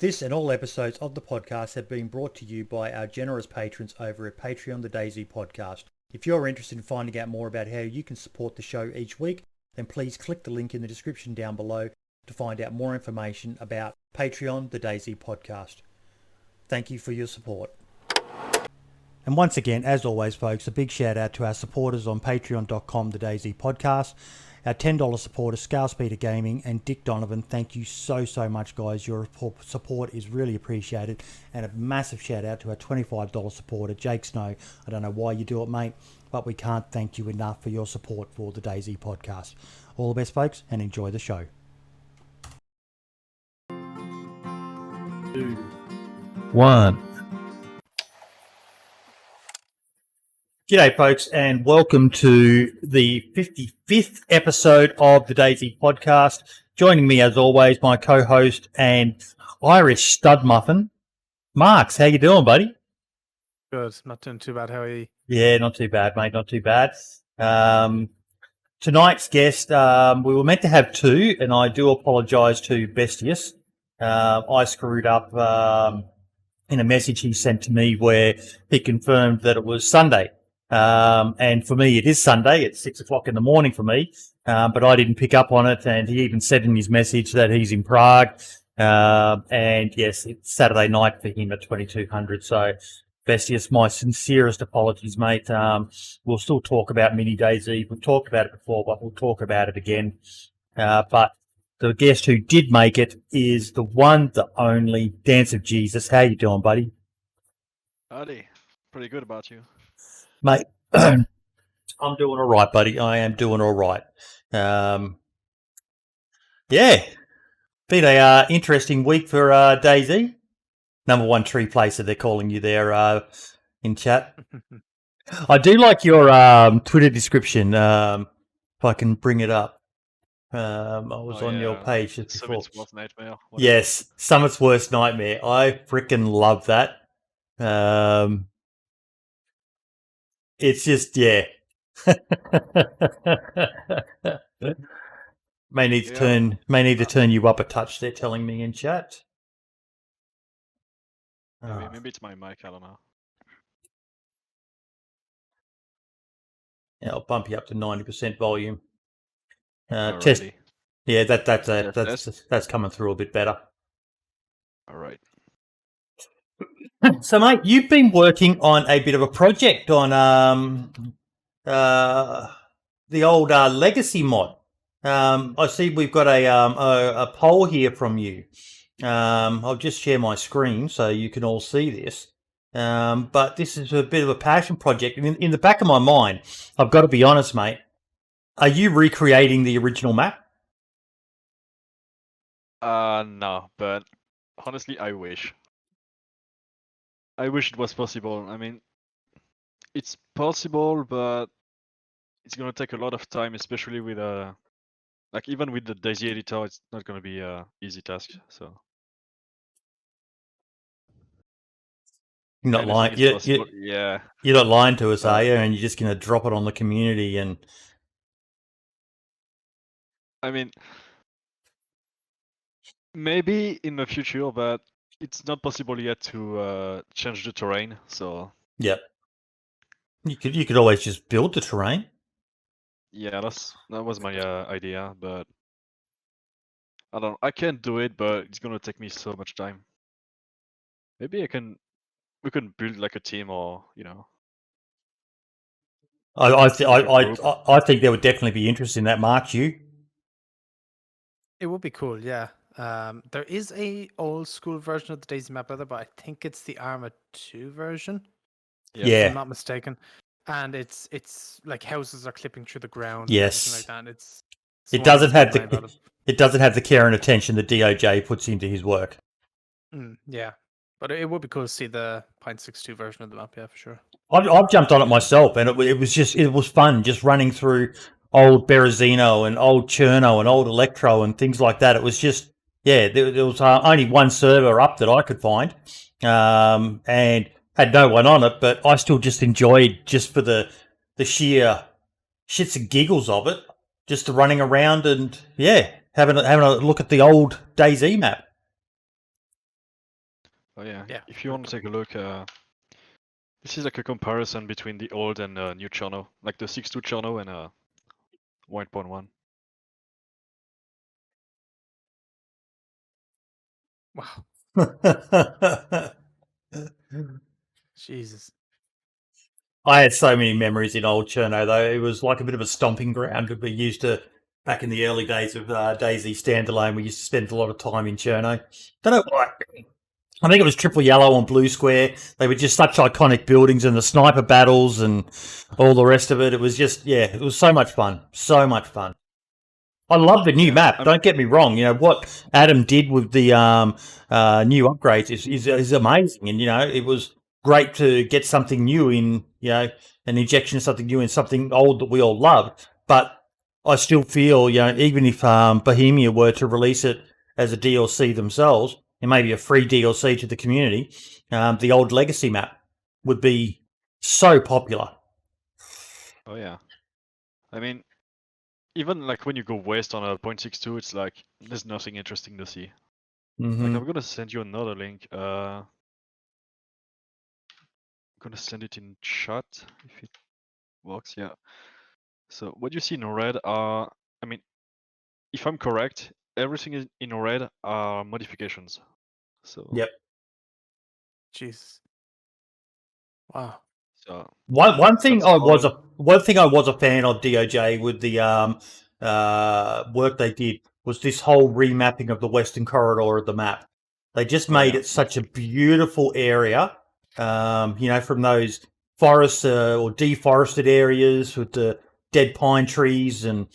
This and all episodes of the podcast have been brought to you by our generous patrons over at Patreon the DayZ Podcast. If you're interested in finding out more about how you can support the show each week, then please click the link in the description down below to find out more information about Patreon the DayZ Podcast. Thank you for your support. And once again, as always, folks, a big shout out to our supporters on patreon.com, the DayZ Podcast. Our $10 supporters, Scalespeeder Gaming and Dick Donovan. Thank you so much, guys. Your support is really appreciated. And a massive shout out to our $25 supporter, Jake Snow. I don't know why you do it, mate, but we can't thank you enough for your support for the DayZ Podcast. All the best, folks, and enjoy the show. 2, 1. G'day, folks, and welcome to the 55th episode of the DayZ Podcast. Joining me, as always, my co-host and Irish stud muffin, Marks. How you doing, buddy? Good. Not doing too bad. How are you? Yeah, not too bad, mate. Not too bad. Tonight's guest, we were meant to have two, and I do apologise to Bestius. I screwed up in a message he sent to me where he confirmed that it was Sunday. And for me, it is Sunday. It's 6 o'clock in the morning for me, but I didn't pick up on it. And he even said in his message that he's in Prague. And yes, it's Saturday night for him at 2200. So, Bestius, my sincerest apologies, mate. We'll still talk about Mini DayZ. We've talked about it before, but we'll talk about it again. But the guest who did make it is the one, the only DanceOfJesus. How you doing, buddy? Howdy. Pretty good about you. Mate, I'm doing all right, buddy. I am doing all right. Yeah, been a interesting week for DayZ. Number one tree placer, they're calling you there in chat. I do like your Twitter description. If I can bring it up. I was on your page just before. Summit's worst nightmare. Yes, Summit's worst nightmare. I freaking love that. It's just, yeah. May need to turn you up a touch. They're telling me in chat. Maybe it's my mic. I don't know. Yeah, I'll bump you up to 90% volume. Alrighty. Test. Yeah, that's coming through a bit better. All right. So, mate, you've been working on a bit of a project on the old legacy mod. I see we've got a poll here from you. I'll just share my screen so you can all see this. But this is a bit of a passion project. In the back of my mind, I've got to be honest, mate. Are you recreating the original map? No, but honestly, I wish. I wish it was possible. I mean, it's possible, but it's gonna take a lot of time, especially with like even with the DayZ editor, it's not gonna be a easy task. So You're not lying. Yeah. You're not lying to us, are you? And you're just gonna drop it on the community and. I mean, maybe in the future, but it's not possible yet to change the terrain. So yep, you could always just build the terrain. Yeah, that was my idea, but I can't do it, but it's gonna take me so much time. Maybe we can build like a team, or I think there would definitely be interest in that, Mark. You. It would be cool, yeah. There is a old school version of the DayZ Map out there, but I think it's the Arma 2 version. Yeah. If I'm not mistaken. And it's like houses are clipping through the ground. Yes. And like that. It doesn't have the care and attention that DOJ puts into his work. Yeah. But it would be cool to see the 0.62 version of the map, yeah, for sure. I've jumped on it myself, and it was fun just running through old Berezino and old Cherno and old Electro and things like that. It was just, yeah, there was only one server up that I could find, and had no one on it, but I still just enjoyed, just for the sheer shits and giggles of it, just the running around and, yeah, having a look at the old DayZ map. Oh yeah. Yeah, If you want to take a look, this is like a comparison between the old and new channel, like the 6.2 channel and 1.1. Wow, Jesus. I had so many memories in old Cherno, though. It was like a bit of a stomping ground. We used to, back in the early days of DayZ standalone, we used to spend a lot of time in Cherno. Don't know why. I think it was Triple Yellow and Blue Square. They were just such iconic buildings, and the sniper battles and all the rest of it. It was just, yeah, it was so much fun. So much fun. I love the new map. Don't get me wrong. You know what Adam did with the new upgrades is amazing, and it was great to get something new in. An injection of something new in something old that we all loved. But I still feel, even if Bohemia were to release it as a DLC themselves, and maybe a free DLC to the community, the old Legacy map would be so popular. Oh yeah. I mean, even like when you go west on a 0.62, it's like there's nothing interesting to see. Mm-hmm. Like I'm gonna send you another link. I'm gonna send it in chat if it works. Yeah. So what you see in red are, I mean, if I'm correct, everything in red are modifications. So Yep. Jesus. Wow. So One thing that's I all. was a fan of DOJ with the work they did was this whole remapping of the western corridor of the map. They just Oh, made yeah. it such a beautiful area. From those forests or deforested areas with the dead pine trees and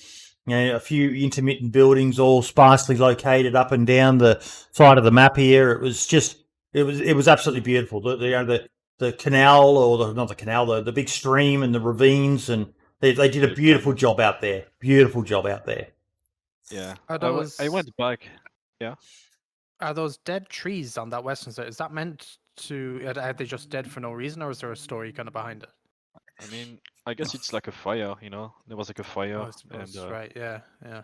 a few intermittent buildings all sparsely located up and down the side of the map here. It was absolutely beautiful. The canal, or not the canal, the big stream and the ravines, and they did a The beautiful canyon. job out there. Beautiful job out there. Yeah. Are I went back. Yeah. those dead trees on that western side? Is that meant to? Are they just dead for no reason, or is there a story kind of behind it? I mean, I guess it's like a fire. There was like a fire, I suppose. and Right. Yeah. Yeah.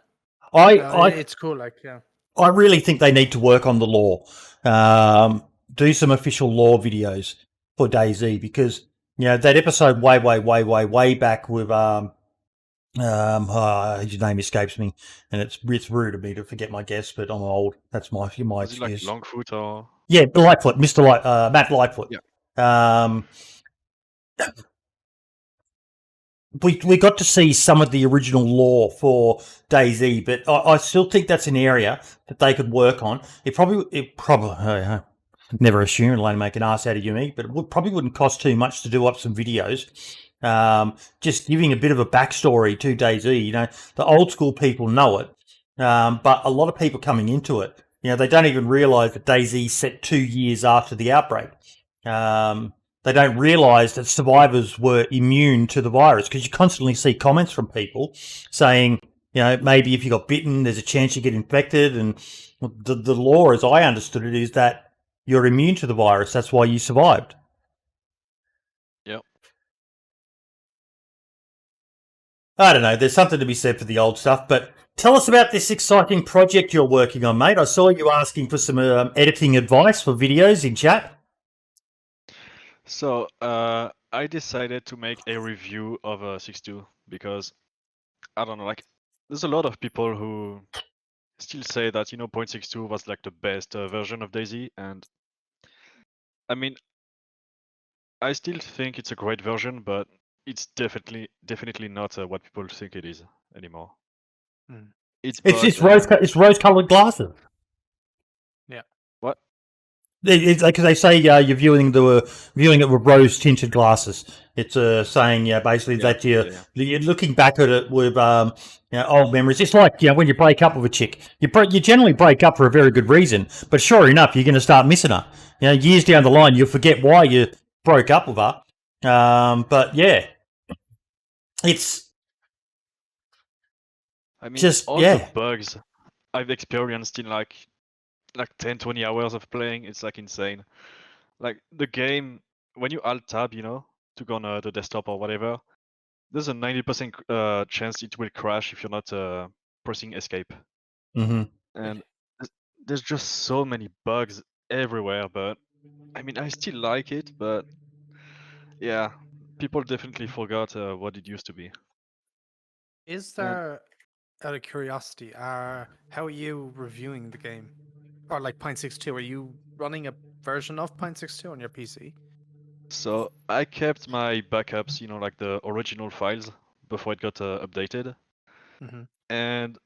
I It's cool. Like, yeah. I really think they need to work on the law. Do some official law videos for DayZ, because that episode way back with his name escapes me, and it's rude of me to forget my guess, but I'm old. That's my was it like excuse. Longfoot or? Yeah, Lightfoot, Matt Lightfoot. Yeah. We got to see some of the original lore for DayZ, but I still think that's an area that they could work on. It probably never assume it'll only make an ass out of you, me, but it probably wouldn't cost too much to do up some videos. Just giving a bit of a backstory to DayZ. The old school people know it, but a lot of people coming into it, they don't even realise that DayZ set 2 years after the outbreak. They don't realise that survivors were immune to the virus, because you constantly see comments from people saying, maybe if you got bitten, there's a chance you get infected. And the law, as I understood it, is that you're immune to the virus. That's why you survived. Yep. I don't know. There's something to be said for the old stuff. But tell us about this exciting project you're working on, mate. I saw you asking for some editing advice for videos in chat. So I decided to make a review of 6.2 because I don't know, like there's a lot of people who still say that 0.62 was like the best version of DayZ, and I mean, I still think it's a great version, but it's definitely not what people think it is anymore. Hmm. It's rose-colored glasses. Yeah. What? It's because they say you're viewing it with rose-tinted glasses. It's saying basically that you're looking back at it with old memories. It's like when you break up with a chick, you generally break up for a very good reason, but sure enough, you're going to start missing her. Years down the line, you'll forget why you broke up with her. But yeah, it's. I mean, just all the bugs I've experienced in like 10-20 hours of playing, it's like insane. Like the game, when you alt tab, to go on the desktop or whatever, there's a 90% chance it will crash if you're not pressing escape. Mm-hmm. And there's just so many bugs everywhere, but I mean, I still like it, but yeah, people definitely forgot what it used to be. Is And there, out of curiosity, how are you reviewing the game? Or like 0.62, are you running a version of 0.62 on your PC? so I kept my backups, like the original files before it got updated. Mm-hmm. And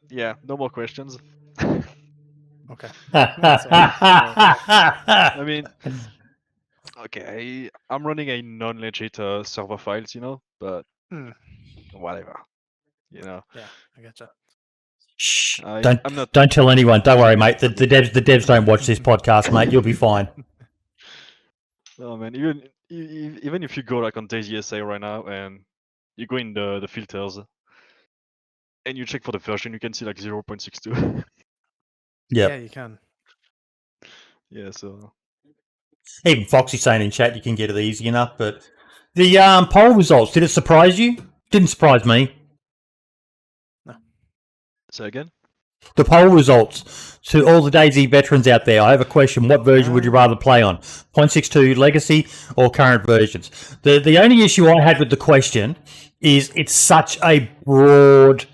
yeah, no more questions. Okay. So, I mean, okay, I'm running a non-legit server files, but hmm, whatever, you know. yeah, I getcha. Shh! I'm not. Don't tell anyone. Don't worry, mate. The public. devs don't watch this podcast, mate. You'll be fine. Oh man, even if you go like on DayZST right now and you go in the filters and you check for the version, you can see like 0.62. Yeah, Yep. you can. Yeah, so Even Foxy saying in chat you can get it easy enough. But the poll results, did it surprise you? Didn't surprise me. No. say again. The poll results, to all the DayZ veterans out there, I have a question. What version would you rather play on? 0.62 Legacy or current versions? The only issue I had with the question is it's such a broad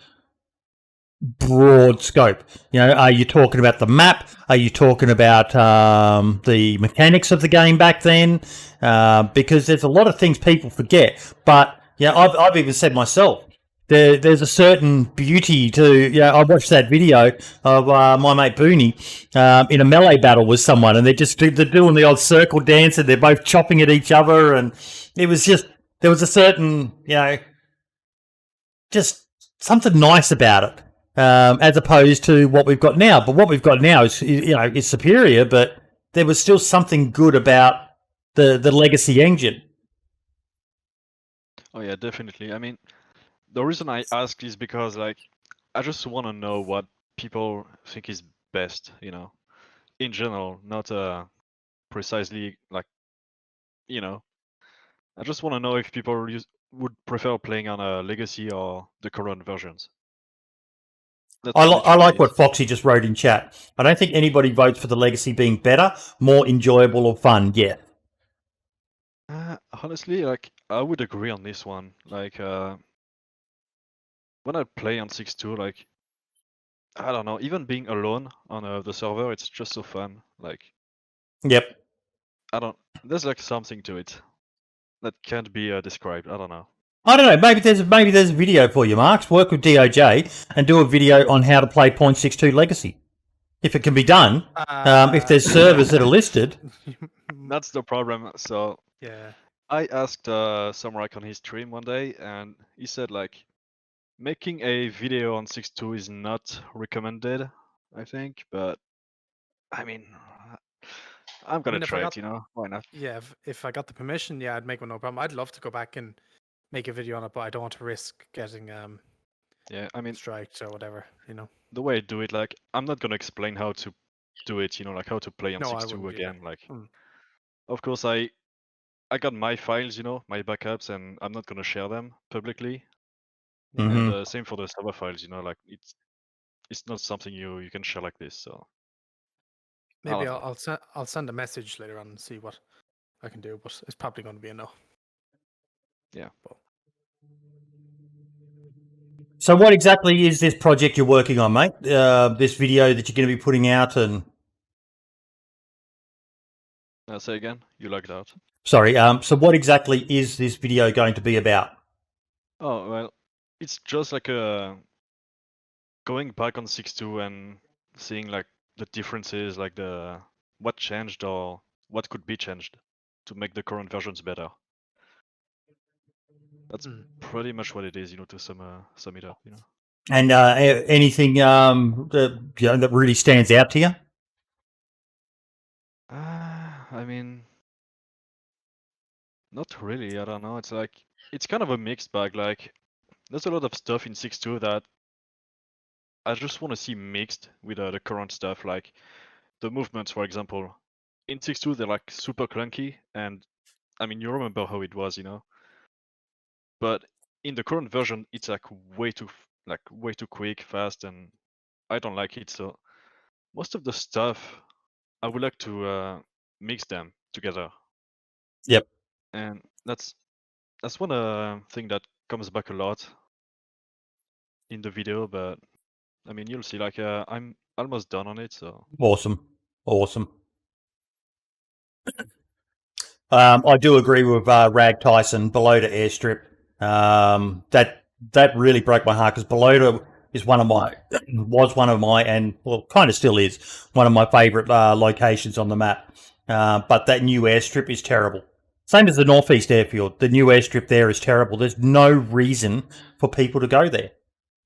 scope. Are you talking about the map? Are you talking about the mechanics of the game back then? Because there's a lot of things people forget. But I've even said myself, there's a certain beauty to. I watched that video of my mate Booney in a melee battle with someone, and they're doing the old circle dance, and they're both chopping at each other, and it was just there was a certain just something nice about it. As opposed to what we've got now. But what we've got now is superior, but there was still something good about the legacy engine. Oh yeah, definitely. I mean, the reason I ask is because like I just want to know what people think is best, in general, not precisely like, I just want to know if people would prefer playing on a legacy or the current versions. I That's like literally what it. Foxy just wrote in chat. I don't think anybody votes for the legacy being better, more enjoyable or fun. Yeah. Honestly, like I would agree on this one. Like when I play on 6.2, like I don't know, even being alone on the server, it's just so fun. Like Yep. there's like something to it that can't be described. I don't know. I don't know. Maybe there's a video for you, Marks. Work with DOJ and do a video on how to play 0.62 legacy. If it can be done, if there's servers that are listed. That's the problem. So yeah, I asked Samurai on his stream one day, and he said like making a video on 6.2 is not recommended, I think, but I mean, I'm gonna if I try got it. Why not? yeah, if I got the permission, yeah, I'd make one, no problem. I'd love to go back and make a video on it, but I don't want to risk getting Yeah, I mean, striked or whatever. the way I do it, like I'm not gonna explain how to do it. Like how to play on No, I 6.2 wouldn't either. again. Like, of course, I got my files, my backups, and I'm not gonna share them publicly. Yeah. And same for the server files. Like it's not something you can share like this. So Maybe I don't know. I'll send a message later on and see what I can do, but it's probably going to be a no. Yeah. But So what exactly is this project you're working on, mate? This video that you're going to be putting out and... Say again. You lagged out. Sorry. So what exactly is this video going to be about? Oh well, it's just like going back on 6.2 and seeing like the differences, like what changed or what could be changed to make the current versions better. That's pretty much what it is, to sum it up, And anything that really stands out to you? I mean, not really. I don't know. It's like it's kind of a mixed bag. Like there's a lot of stuff in 6.2 that I just want to see mixed with the current stuff. Like the movements, for example, in 6.2 they're like super clunky, and I mean you remember how it was, But in the current version, it's like way too quick, fast, and I don't like it. So most of the stuff I would like to mix them together. Yep. And that's one thing that comes back a lot in the video, but I mean, you'll see. Like, I'm almost done on it, so. Awesome. I do agree with Rag Tyson. Balota airstrip. That really broke my heart because Balota is one of my and well, kind of still is one of my favourite locations on the map. But that new airstrip is terrible. Same as the Northeast Airfield. The new airstrip there is terrible. There's no reason for people to go there.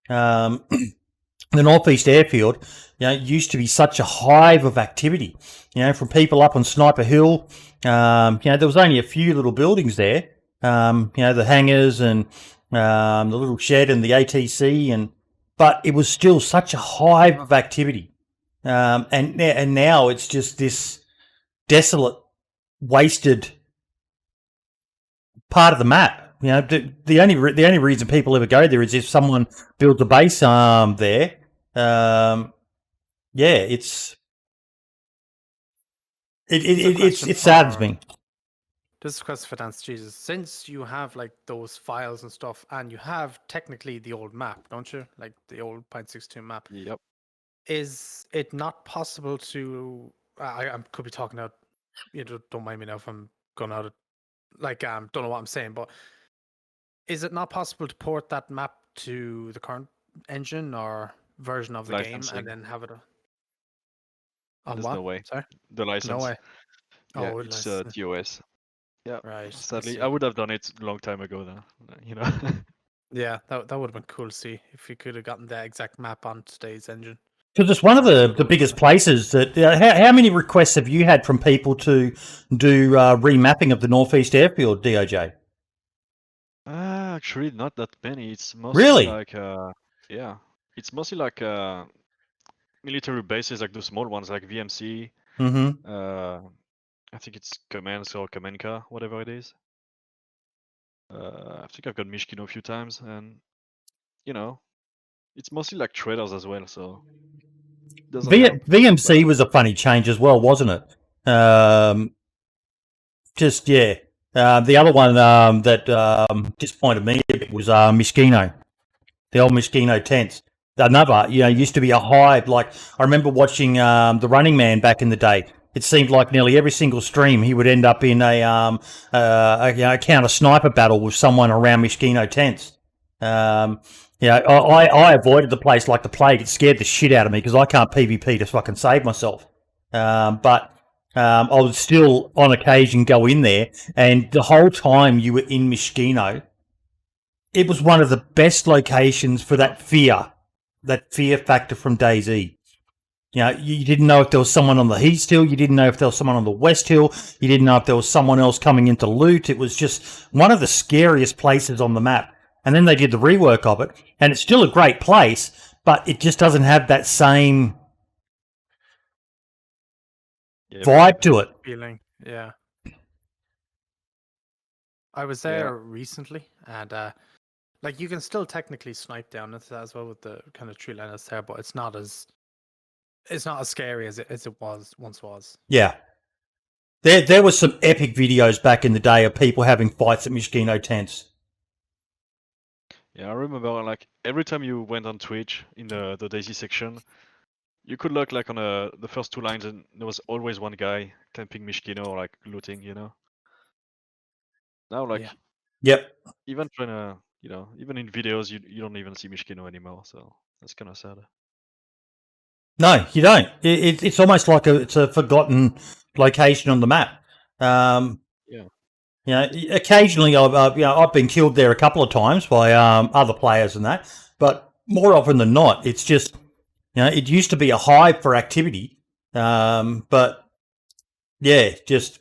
The Northeast Airfield, used to be such a hive of activity. From people up on Sniper Hill. There was only a few little buildings there. The hangars and the little shed and the ATC, but it was still such a hive of activity. And now it's just this desolate, wasted part of the map. The only reason people ever go there is if someone builds a base there. It saddens me. This is a question for DanceOfJesus. Since you have like those files and stuff, and you have technically the old map, don't you? Like the old 0.62 map. Yep. Is it not possible to? I could be talking out. Don't mind me now if I'm going out. Don't know what I'm saying, but is it not possible to port that map to the current engine or version of the game and then have it on There's what? no way. Sorry? The license. No way. Yeah, Oh, it's license. TOS. Yeah. Right. Sadly, I would have done it a long time ago though. Yeah, that would have been cool to see if you could have gotten the exact map on today's engine. Because it's one of the biggest places that. How many requests have you had from people to do remapping of the Northeast Airfield, DOJ? Actually, not that many. It's mostly Really? like it's mostly like military bases, like the small ones, like VMC. Mm-hmm. I think it's Commands or Kamenka, whatever it is. I think I've got Mishkino a few times, and it's mostly like traders as well. So VMC was a funny change as well, wasn't it? The other one that disappointed me a bit was Mishkino, the old Mishkino tents. Another, used to be a hive. Like I remember watching the Running Man back in the day. It seemed like nearly every single stream he would end up in a counter sniper battle with someone around Mishkino tents. I avoided the place like the plague. It scared the shit out of me because I can't PvP to fucking save myself. But I would still, on occasion, go in there, and the whole time you were in Mishkino, it was one of the best locations for that fear factor from DayZ. You didn't know if there was someone on the East Hill. You didn't know if there was someone on the West Hill. You didn't know if there was someone else coming into loot. It was just one of the scariest places on the map. And then they did the rework of it, and it's still a great place, but it just doesn't have that same vibe to it. Feeling, yeah. I was there recently, and you can still technically snipe down it as well with the kind of tree line that's there, but it's not as scary as it once was. Yeah. There was some epic videos back in the day of people having fights at Mishkino tents. Yeah, I remember like every time you went on Twitch in the DayZ section, you could look like on the first two lines, and there was always one guy camping Mishkino or like looting, Now Yep. Even trying to, even in videos, you don't even see Mishkino anymore, so that's kind of sad. No, you don't. It's almost like it's a forgotten location on the map. Occasionally I've been killed there a couple of times by other players and that, but more often than not, it's just it used to be a hive for activity, but yeah, just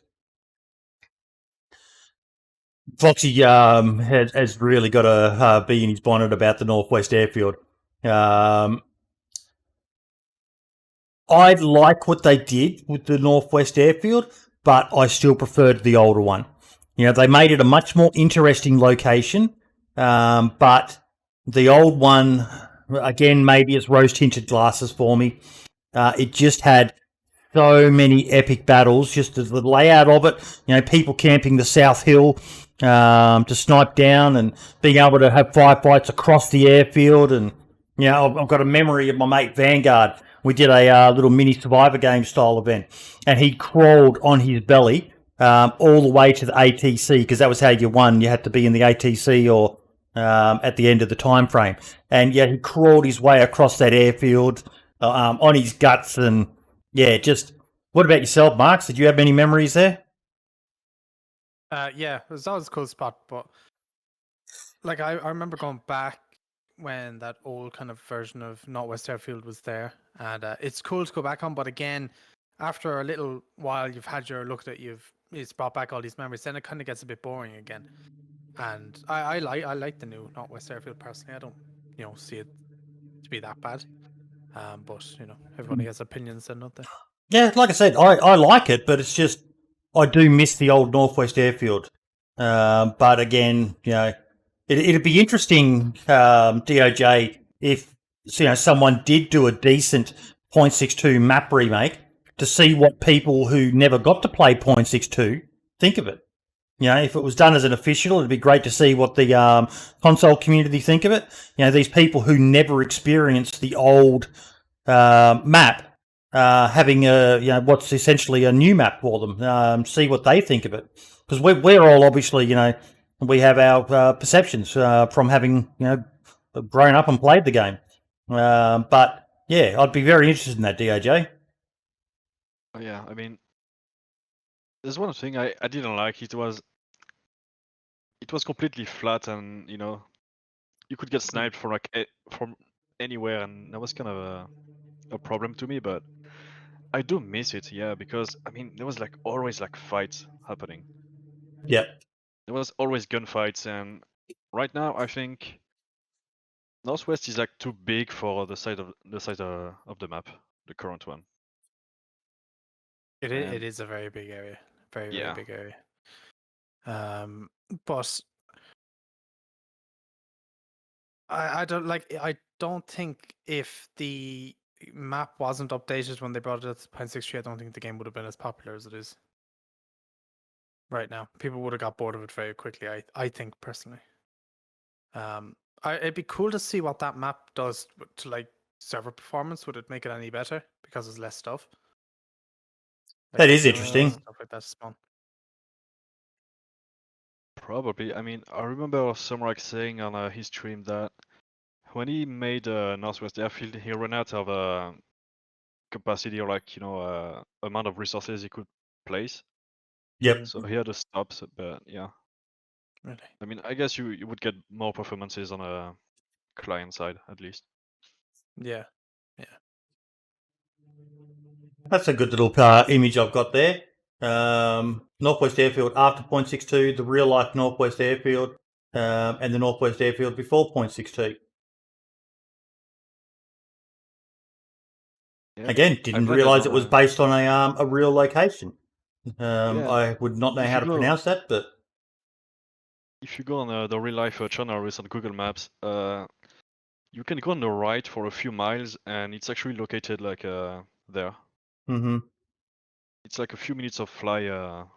Foxy has really got a bee in his bonnet about the Northwest Airfield. I like what they did with the Northwest Airfield, but I still preferred the older one. They made it a much more interesting location, but the old one, again, maybe it's rose-tinted glasses for me. It just had so many epic battles, just the layout of it, you know, people camping the South Hill to snipe down and being able to have firefights across the airfield. And, you know, I've got a memory of my mate Vanguard. We did a little mini Survivor game style event, and he crawled on his belly all the way to the ATC, because that was how you won. You had to be in the ATC or at the end of the time frame. And yeah, he crawled his way across that airfield on his guts. And yeah, just, what about yourself, Marks? Did you have any memories there? Yeah, it was always a cool spot, but like I remember going back when that old kind of version of Northwest Airfield was there, and it's cool to go back on. But again, after a little while, you've had your look at it, it's brought back all these memories. Then it kind of gets a bit boring again. And I like the new Northwest Airfield personally. I don't see it to be that bad. But everybody has opinions, then, don't they? Yeah, like I said, I like it, but it's just I do miss the old Northwest Airfield. But again, it'd be interesting, DOJ, if someone did do a decent .62 map remake to see what people who never got to play .62 think of it. If it was done as an official, it'd be great to see what the console community think of it. These people who never experienced the old map having what's essentially a new map for them, see what they think of it. Because we're all obviously, we have our perceptions from having, grown up and played the game. But yeah, I'd be very interested in that, DOJ. Oh, yeah, I mean, there's one thing I didn't like. It was completely flat, and you could get sniped from from anywhere, and that was kind of a problem to me. But I do miss it, yeah, because I mean there was always fights happening. Yep. There was always gunfights, and right now I think Northwest is too big for the size of the map, the current one. It is a very big area, very big area. But I don't think if the map wasn't updated when they brought it to .63, I don't think the game would have been as popular as it is right now. People would have got bored of it very quickly, I think personally. It'd be cool to see what that map does to server performance. Would it make it any better because there's less stuff? That is interesting. Stuff like that to spawn. Probably. I mean, I remember Sumrak saying on his stream that when he made Northwest Airfield, he ran out of capacity or amount of resources he could place. Yep. So he had to stop. But yeah. Really? I mean, I guess you would get more performances on a client side at least. Yeah. That's a good little image I've got there. Northwest Airfield after .62, the real life Northwest Airfield, and the Northwest Airfield before .62. Yeah, Again, didn't realise it was based on a real location. Yeah. I would not know how to pronounce that, but if you go on the real life channel on Google Maps, you can go on the right for a few miles, and it's actually located there. Mm-hmm. It's a few minutes of fly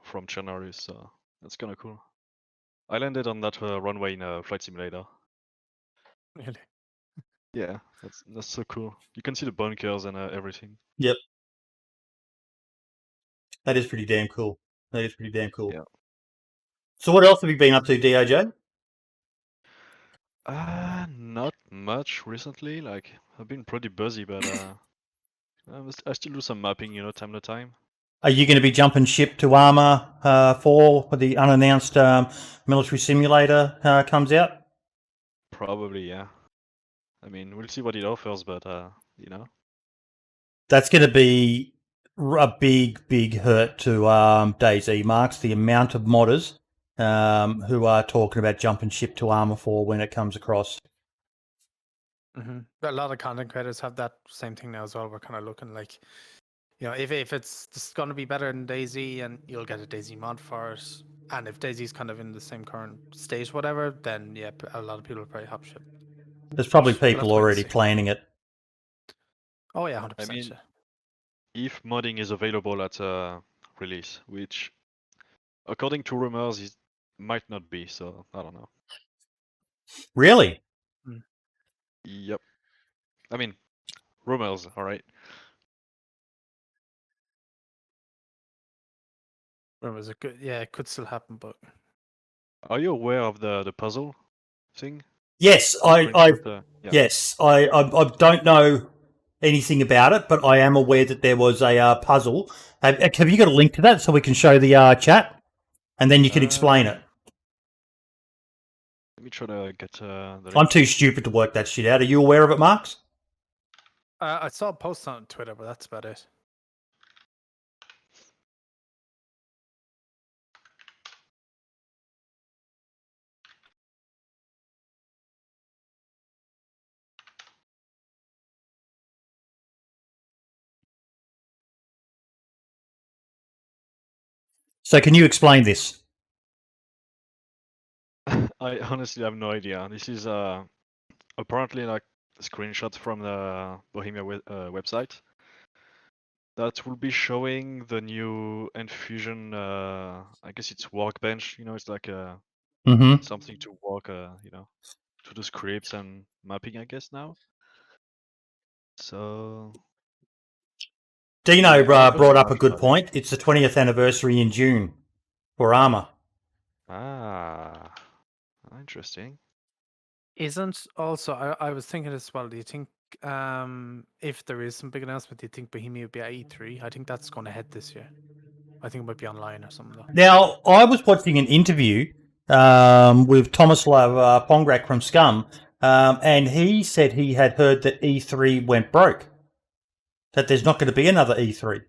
from Chernarus, so that's kind of cool. I landed on that runway in a flight simulator. Really? Yeah, that's so cool. You can see the bunkers and everything. Yep. That is pretty damn cool. Yeah. So what else have you been up to, DOJ? Not much recently. I've been pretty busy, but I still do some mapping, time to time. Are you going to be jumping ship to Armour 4 when the unannounced military simulator comes out? Probably, yeah. I mean, we'll see what it offers, but That's going to be a big hurt to DayZ, Marks, the amount of modders who are talking about jumping ship to Armour 4 when it comes across. Mm-hmm. A lot of content creators have that same thing now as well. We're kind of looking if it's just going to be better than DayZ, and you'll get a DayZ mod for it, and if DayZ's kind of in the same current state, whatever, then yeah, a lot of people will probably hop ship. There's probably people already planning it. Oh yeah, 100%. I mean, if modding is available at release, which, according to rumors, it might not be. So I don't know. Really? Yep. I mean, rumors. All right. Remember, is it good? Yeah, it could still happen, but Are you aware of the puzzle thing? Yes, Yeah. yes, I don't know anything about it, but I am aware that there was a puzzle. Have you got a link to that so we can show the chat, and then you can explain it? Let me try to get the I'm link. too stupid to work that shit out. Are you aware of it, Marks? I saw a post on Twitter, but that's about it. So can you explain this? I honestly have no idea. This is apparently like a screenshot from the Bohemia website that will be showing the new Enfusion. I guess it's workbench. You know, it's like Mm-hmm. something to work. You know, to do scripts and mapping. I guess now. So Dino yeah, I'm not brought sure up a much good about it. point. It's the 20th anniversary in June for Armour. Ah, interesting. Isn't also I was thinking as well. Do you think if there is some big announcement, do you think Bohemia will be at E3? I think that's going to head this year. I think it might be online or something. Though. Now, I was watching an interview with Tomislav Pongrak from Scum, and he said he had heard that E3 went broke, that there's not going to be another E E3.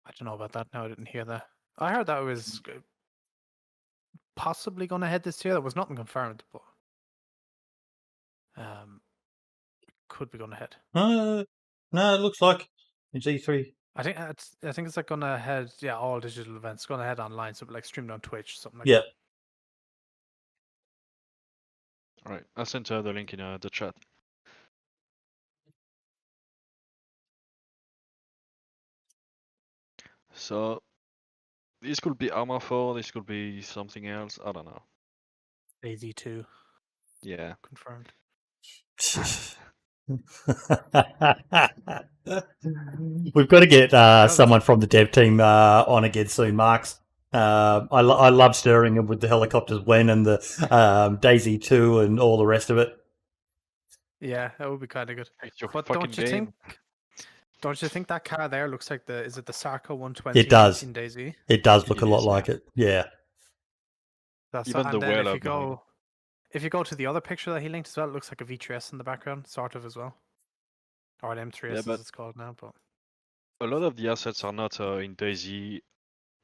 I don't know about that. No, I didn't hear that. I heard that it was possibly going to head this year. There was nothing confirmed, but could be going to head. No, it looks like it's E3. I think it's like going to head. Yeah, all digital events going to head online, so like streamed on Twitch, something like Yeah. that. All right, I sent the link in the chat. So this could be Arma 4, this could be something else, I don't know. DayZ 2. Yeah. Confirmed. We've got to get someone from the dev team on again soon, Marks. I love stirring them with the helicopters when and the DayZ 2 and all the rest of it. Yeah, that would be kind of good. It's your But fucking game. Don't you think that car there looks like is it the Sarko 120? It does. In DayZ. It does look It a lot is, like it. Yeah. Even the and then whale up behind. if you go to the other picture that he linked as well, it looks like a V3S in the background, sort of as well. Or an M3S as it's called now, but a lot of the assets are not in DayZ,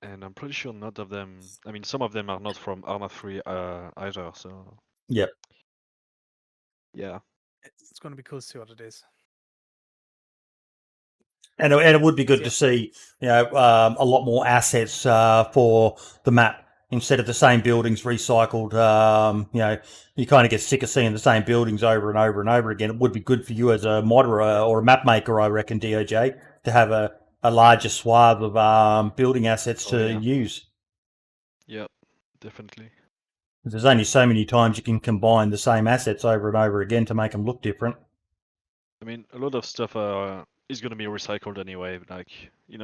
and I'm pretty sure none of them. I mean, some of them are not from Arma 3 either. So. Yep. Yeah. it's going to be cool to see what it is. And it would be good to see, a lot more assets for the map instead of the same buildings recycled. You kind of get sick of seeing the same buildings over and over and over again. It would be good for you as a modder or a map maker, I reckon, DOJ, to have a larger swath of building assets to use. Yep, definitely. There's only so many times you can combine the same assets over and over again to make them look different. I mean, a lot of stuff is going to be recycled anyway. Like,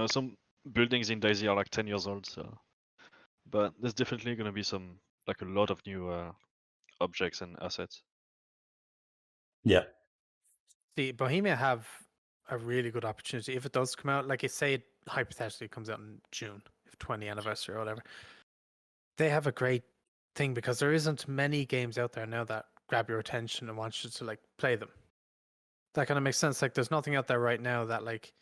some buildings in DayZ are like 10 years old, so. But there's definitely going to be a lot of new objects and assets. Yeah. See, Bohemia have a really good opportunity if it does come out. Like, say it hypothetically comes out in June, if 20th anniversary or whatever. They have a great thing because there isn't many games out there now that grab your attention and want you to like play them. That kind of makes sense. Like, there's nothing out there right now that like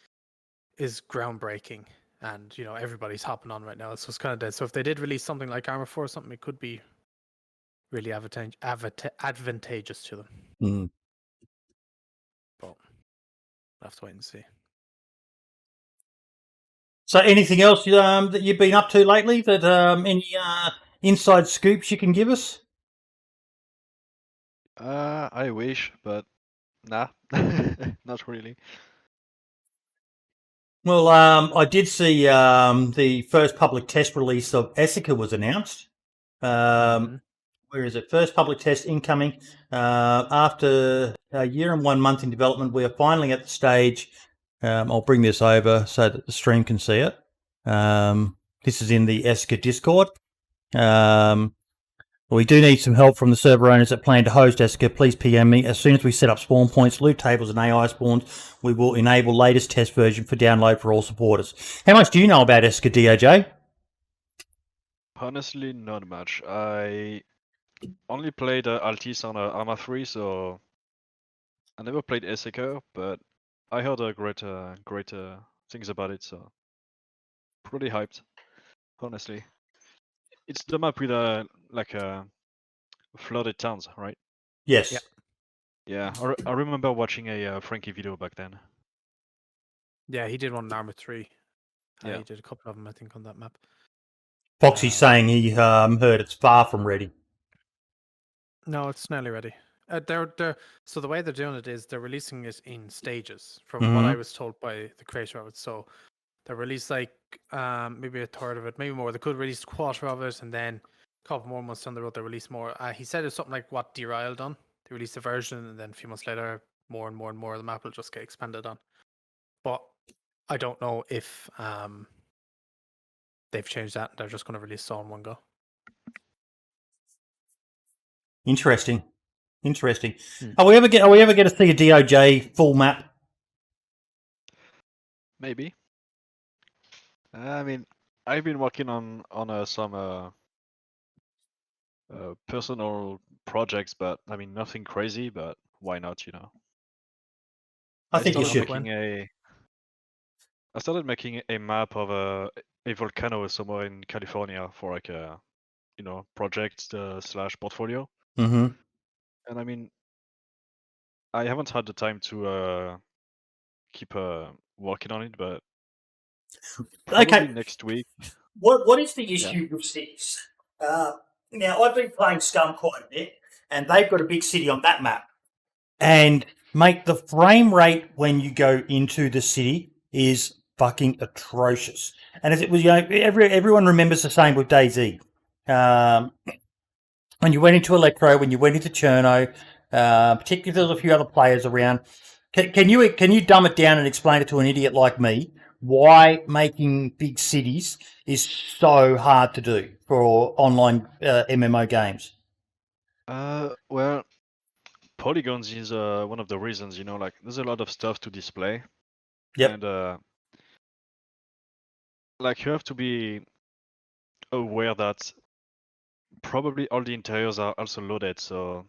is groundbreaking, and everybody's hopping on right now. It's just kind of dead. So if they did release something like Arma 4 or something, it could be really advantageous to them. Mm. But we'll have to wait and see. So anything else that you've been up to lately? That any inside scoops you can give us? I wish, but nah. Not really. Well, I did see the first public test release of Essica was announced. Where is it? First public test incoming. After a year and 1 month in development, we are finally at the stage. I'll bring this over so that the stream can see it. This is in the Essica Discord. We do need some help from the server owners that plan to host Essica. Please PM me. As soon as we set up spawn points, loot tables, and AI spawns, we will enable latest test version for download for all supporters. How much do you know about Essica, DOJ? Honestly, not much. I only played Altis on Arma 3, so I never played Essica, but I heard great things about it, so pretty hyped. Honestly, it's the map with flooded towns, right? Yes. Yeah. Yeah, I remember watching a Frankie video back then. Yeah, he did one in Arma 3. Yeah. He did a couple of them, I think, on that map. Foxy's saying he heard it's far from ready. No, it's nearly ready. So the way they're doing it is they're releasing it in stages, from what I was told by the creator of it. So they release like maybe a third of it, maybe more. They could release a quarter of it, and then a couple more months down the road they release more. He said it's something like what Derail done. They released a version, and then a few months later, more and more and more of the map will just get expanded on. But I don't know if they've changed that. They're just going to release it all in one go. Interesting. Are we ever get to see a DOJ full map? Maybe. I mean, I've been working on some personal projects, but I mean nothing crazy. But why not? You know. I think you should. I started making a map of a volcano somewhere in California for like a project slash portfolio. Mm-hmm. And I mean, I haven't had the time to keep working on it, but probably next week. What is the issue with cities? Now, I've been playing Scum quite a bit, and they've got a big city on that map. And, mate, the frame rate when you go into the city is fucking atrocious. And as it was, everyone remembers the same with DayZ. When you went into Electro, when you went into Cherno, particularly there's a few other players around. Can you dumb it down and explain it to an idiot like me why making big cities is so hard to do for online MMO games? Well, polygons is one of the reasons. Like there's a lot of stuff to display. Yep. And like you have to be aware that probably all the interiors are also loaded, so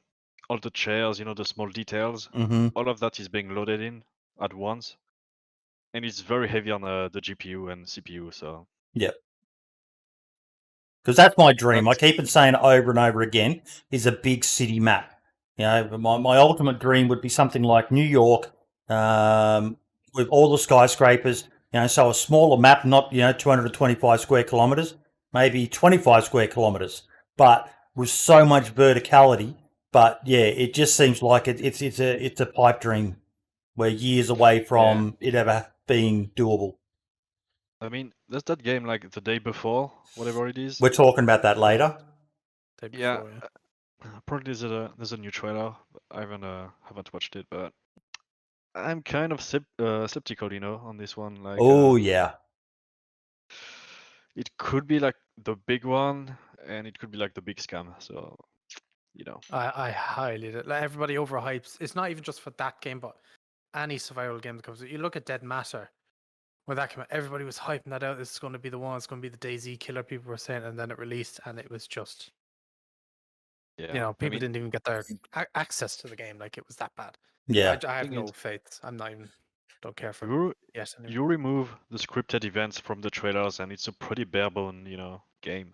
all the chairs, the small details, all of that is being loaded in at once, and it's very heavy on the GPU and CPU. So yep, because that's my dream. I keep on saying it over and over again. Is a big city map. My ultimate dream would be something like New York, with all the skyscrapers. So a smaller map, not 225 square kilometers, maybe 25 square kilometers, but with so much verticality. But yeah, it just seems like it's a pipe dream. We're years away from it ever being doable. I mean, there's that game like the day before, whatever it is. We're talking about that later. Probably there's a new trailer. I haven't watched it, but I'm kind of skeptical, on this one. Like, it could be like the big one, and it could be like the big scam. So, I highly like everybody overhypes. It's not even just for that game, but any survival game that comes. You look at Dead Matter. When that came out, everybody was hyping that out. This is going to be the one. It's going to be the DayZ killer. People were saying, and then it released, and it was just, people didn't even get their access to the game. Like it was that bad. Yeah, I have no faith. I'm not even. Don't care for it. Yes, anyway. You remove the scripted events from the trailers, and it's a pretty bare bone, game.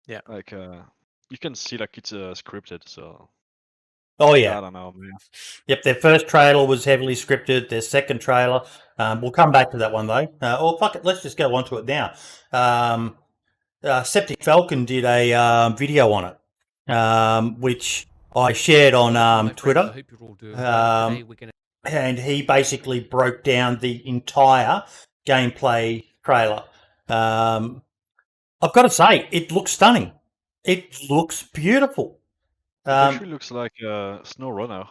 Yeah. Like you can see like it's scripted. So. Oh yeah. I don't know, man. Yep, their first trailer was heavily scripted. Their second trailer, we'll come back to that one though. Fuck it, let's just go on to it now. Septic Falcon did a video on it, which I shared on Hello, my friends. I Twitter, hope you're all doing well. Today we're going to and he basically broke down the entire gameplay trailer. I've got to say, it looks stunning. It looks beautiful. It actually looks like a snow runner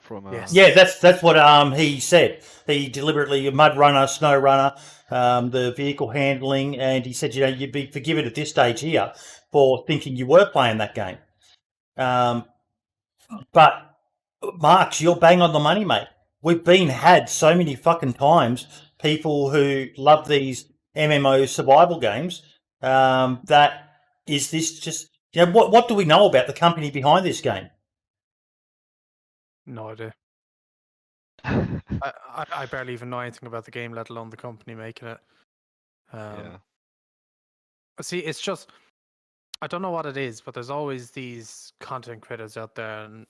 from Yes. Yeah, that's what he said. He deliberately mud runner, snow runner, the vehicle handling, and he said, you'd be forgiven at this stage here for thinking you were playing that game. But Marks, you're bang on the money, mate. We've had so many fucking times people who love these MMO survival games. That is this just what do we know about the company behind this game? No idea. I barely even know anything about the game, let alone the company making it. Yeah. See, it's just I don't know what it is, but there's always these content creators out there, and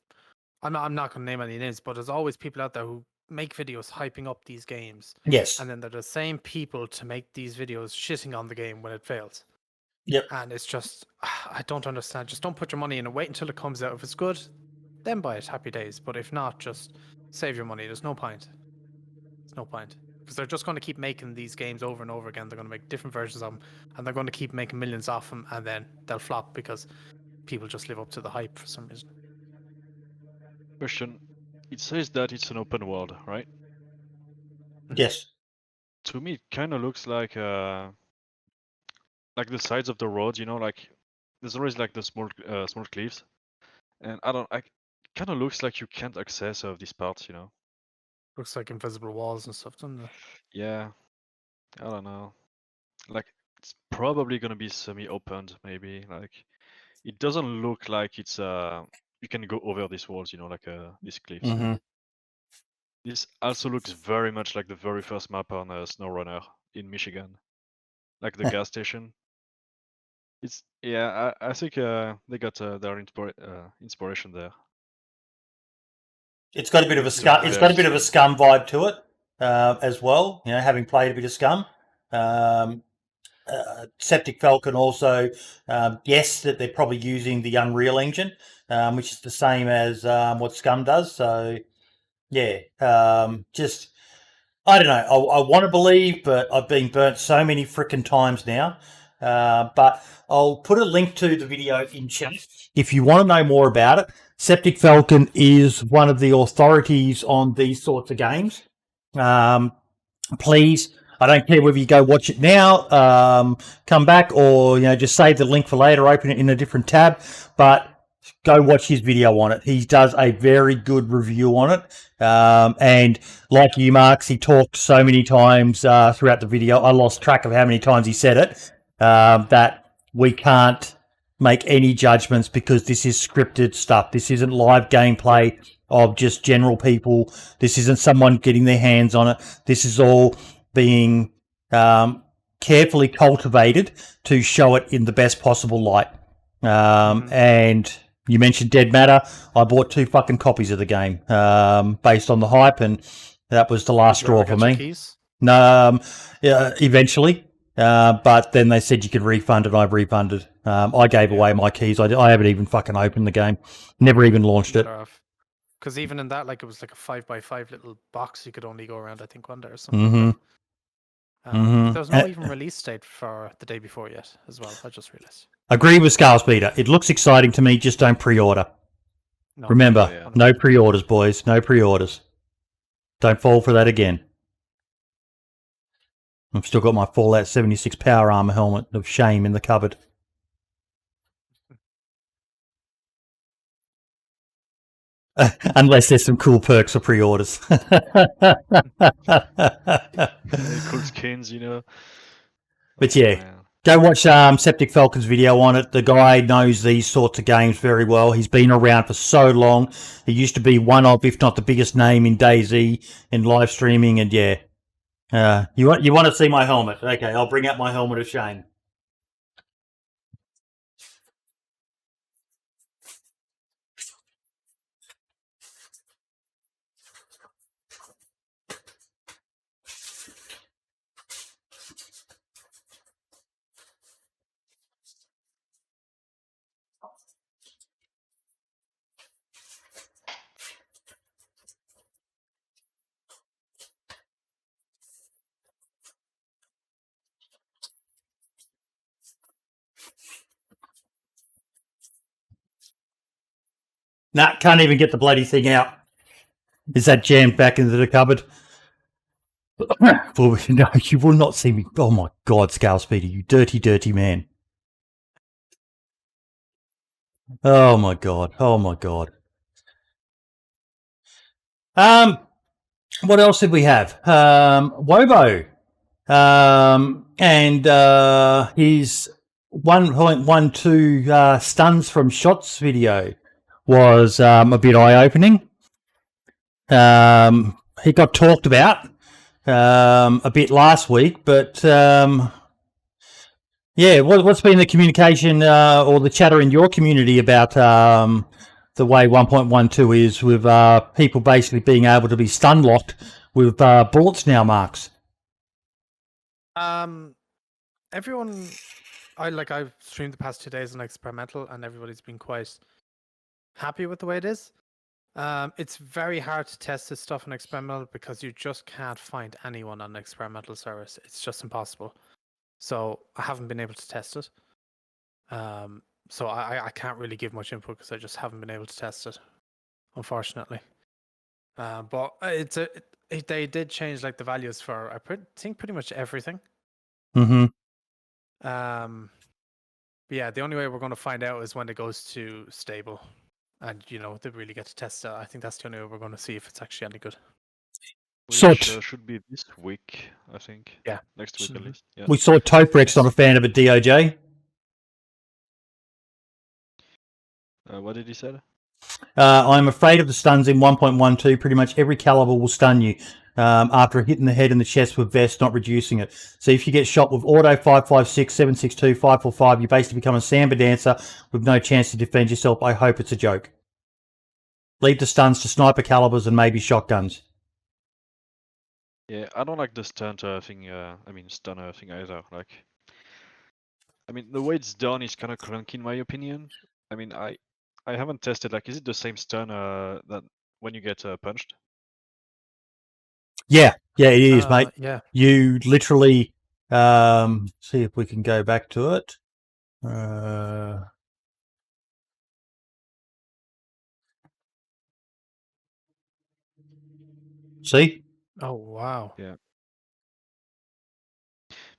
I'm not going to name any names, but there's always people out there who make videos hyping up these games. Yes. And then they're the same people to make these videos shitting on the game when it fails. Yep. And it's just, I don't understand. Just don't put your money in and wait until it comes out. If it's good, then buy it. Happy days. But if not, just save your money. There's no point. There's no point. Because they're just going to keep making these games over and over again. They're going to make different versions of them. And they're going to keep making millions off them. And then they'll flop because people just live up to the hype for some reason. Question. It says that it's an open world, right? Yes. To me, it kind of looks like the sides of the road, like there's always like the small cliffs, and I kind of looks like you can't access these parts, Looks like invisible walls and stuff, doesn't it? Yeah, I don't know. Like it's probably gonna be semi-opened, maybe. Like it doesn't look like it's you can go over these walls, like these cliffs. Mm-hmm. This also looks very much like the very first map on SnowRunner in Michigan, like the gas station. It's I think they got their inspiration there. It's got a bit of a scum. It's got a bit of a Scum vibe to it as well. Having played a bit of Scum. Septic Falcon also, yes, that they're probably using the Unreal Engine, which is the same as what Scum does. So, yeah, just I don't know. I want to believe, but I've been burnt so many frickin' times now. But I'll put a link to the video in chat if you want to know more about it. Septic Falcon is one of the authorities on these sorts of games. Please, I don't care whether you go watch it now, come back, or just save the link for later, open it in a different tab. But go watch his video on it. He does a very good review on it. And like you, Marks, he talked so many times throughout the video. I lost track of how many times he said it. That we can't make any judgments because this is scripted stuff. This isn't live gameplay of just general people. This isn't someone getting their hands on it. This is all being carefully cultivated to show it in the best possible light. And you mentioned Dead Matter. I bought 2 fucking copies of the game based on the hype, and that was the last straw for me. Keys? No, eventually. But then they said you could refund it. I've refunded. I gave away my keys. I haven't even fucking opened the game. Never even launched it. Because even in that, it was like a 5x5 little box you could only go around, I think, one day or something. Mm-hmm. There was no even release date for the day before yet, as well. I just realized. Agree with Scarspeeder. It looks exciting to me. Just don't pre-order. No, Remember, no pre-orders, boys. No pre-orders. Don't fall for that again. I've still got my Fallout 76 Power Armor helmet of shame in the cupboard. Unless there's some cool perks for pre-orders. Cool skins, But yeah, go watch Septic Falcon's video on it. The guy knows these sorts of games very well. He's been around for so long. He used to be one of, if not the biggest name in DayZ in live streaming. And yeah, you want to see my helmet? Okay, I'll bring out my helmet of shame. Nah, can't even get the bloody thing out. Is that jammed back into the cupboard? Well, no, you will not see me. Oh my God, Scale Speeder, you dirty, dirty man. Oh my God. Oh my God. What else did we have? Wobo. And his 1.12 stuns from shots video was a bit eye-opening. He got talked about a bit last week, but yeah, what's been the communication or the chatter in your community about the way 1.12 is with people basically being able to be stun locked with bullets now, Marks? Everyone, I've streamed the past 2 days on experimental, and everybody's been quite happy with the way it is. It's very hard to test this stuff on experimental because you just can't find anyone on an experimental service. It's just impossible. So I haven't been able to test it. So I can't really give much input because I just haven't been able to test it, unfortunately. But they did change like the values for I think pretty much everything. Mm-hmm. Yeah, the only way we're going to find out is when it goes to stable, and they really get to test it. I think that's the only way we're going to see if it's actually any good. Which should be this week, I think. Yeah, next week at least. Yeah. We saw Toprex not a fan of a DOJ. What did he say? I'm afraid of the stuns in 1.12. Pretty much every caliber will stun you after hitting the head and the chest with vest, not reducing it. So if you get shot with auto 556, 762, 545, you basically become a samba dancer with no chance to defend yourself. I hope it's a joke. Leave the stuns to sniper calibers and maybe shotguns. Yeah, I don't like the stunner thing. Stunner thing either. The way it's done is kind of clunky in my opinion. I haven't tested. Is it the same stun that when you get punched? Yeah, it is, mate. Yeah. You literally see if we can go back to it. See? Oh wow. Yeah.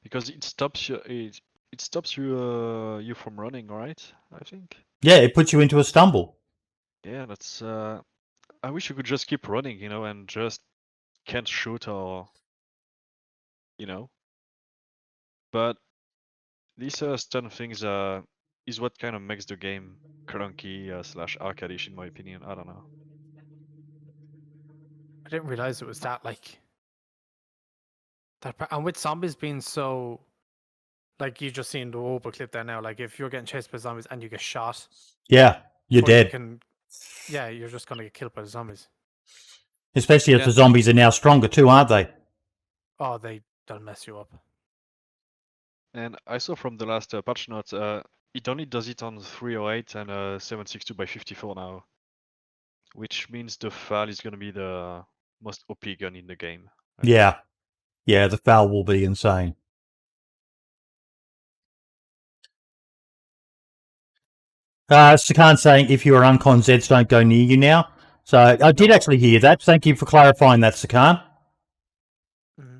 Because it stops you. It stops you from running, right? I think. Yeah, it puts you into a stumble. Yeah, that's. I wish you could just keep running, and just can't shoot or. But these stun things is what kind of makes the game clunky / arcadish in my opinion. I don't know. I didn't realize it was that and with zombies being so you just seen the Wobo clip there now. If you're getting chased by zombies and you get shot, yeah, you're dead. You're just gonna get killed by the zombies. Especially if the zombies are now stronger too, aren't they? Oh, they'll mess you up. And I saw from the last patch note, it only does it on 308 and 762 by 54 now, which means the FAL is going to be the most OP gun in the game. Yeah, the FAL will be insane. Sakan saying if you are uncon, Zeds don't go near you now. So I did actually hear that. Thank you for clarifying that, Sakan. Mm-hmm.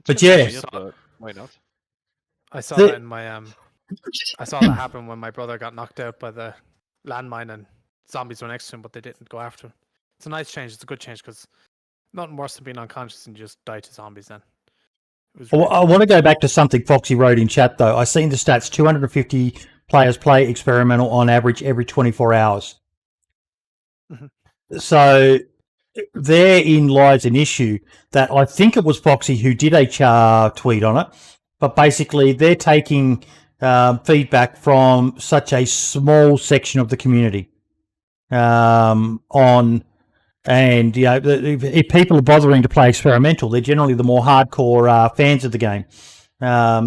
But yeah, weird, but why not? I saw that in my I saw that happen when my brother got knocked out by the landmine and zombies were next to him, but they didn't go after him. It's a nice change. It's a good change because nothing worse than being unconscious and just die to zombies then. I want to go back to something Foxy wrote in chat, though. I've seen the stats, 250 players play experimental on average every 24 hours. Mm-hmm. So therein lies an issue that I think it was Foxy who did a tweet on it, but basically they're taking feedback from such a small section of the community and if people are bothering to play experimental, they're generally the more hardcore fans of the game.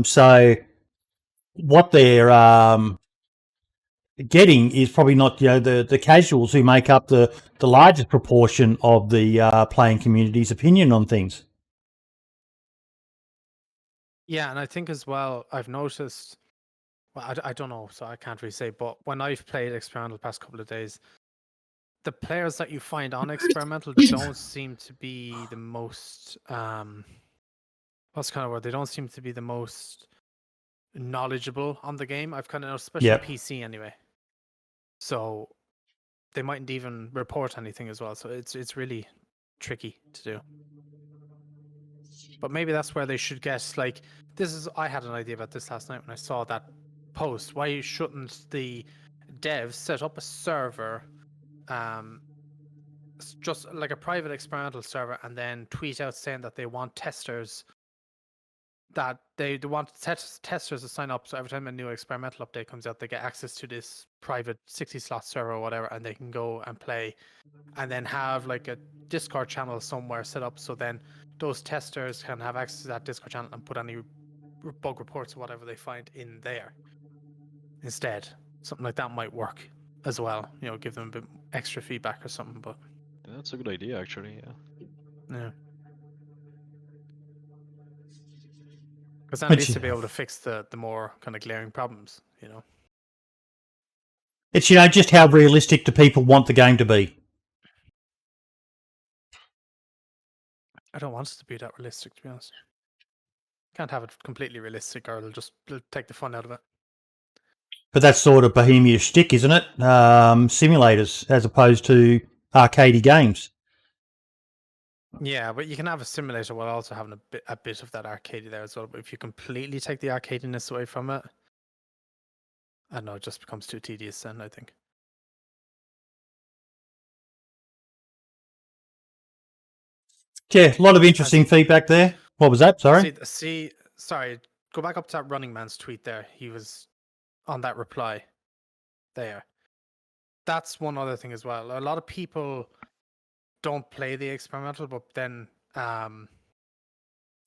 So what they're getting is probably not the casuals who make up the largest proportion of the playing community's opinion on things. Yeah, and I think as well, I've noticed Well, I don't know, so I can't really say. But when I've played experimental the past couple of days, the players that you find on experimental don't seem to be the most what's kind of word? They don't seem to be the most knowledgeable on the game. I've kind of noticed, especially Yep. PC anyway. So they mightn't even report anything as well. So it's really tricky to do. But maybe that's where they should get like I had an idea about this last night when I saw that post. Why shouldn't the devs set up a server, just like a private experimental server, and then tweet out saying that they want testers, that they want testers to sign up, so every time a new experimental update comes out, they get access to this private 60-slot server or whatever, and they can go and play, and then have like a Discord channel somewhere set up, so then those testers can have access to that Discord channel and put any bug reports or whatever they find in there instead. Something like that might work as well. You know, give them a bit extra feedback or something. But That's a good idea, actually. Yeah. Because then at least to be able to fix the more kind of glaring problems, you know. It's, just how realistic do people want the game to be? I don't want it to be that realistic, to be honest. Can't have it completely realistic, or it'll take the fun out of it. But that's sort of Bohemia's shtick, isn't it? Simulators, as opposed to arcadey games. Yeah, but you can have a simulator while also having a bit of that arcade there as well. But if you completely take the arcadiness away from it, I don't know, it just becomes too tedious then, I think. Yeah, a lot of interesting feedback there. What was that? Sorry? Sorry, go back up to that Running Man's tweet there. He was on that reply there. That's one other thing as well. A lot of people don't play the experimental, but then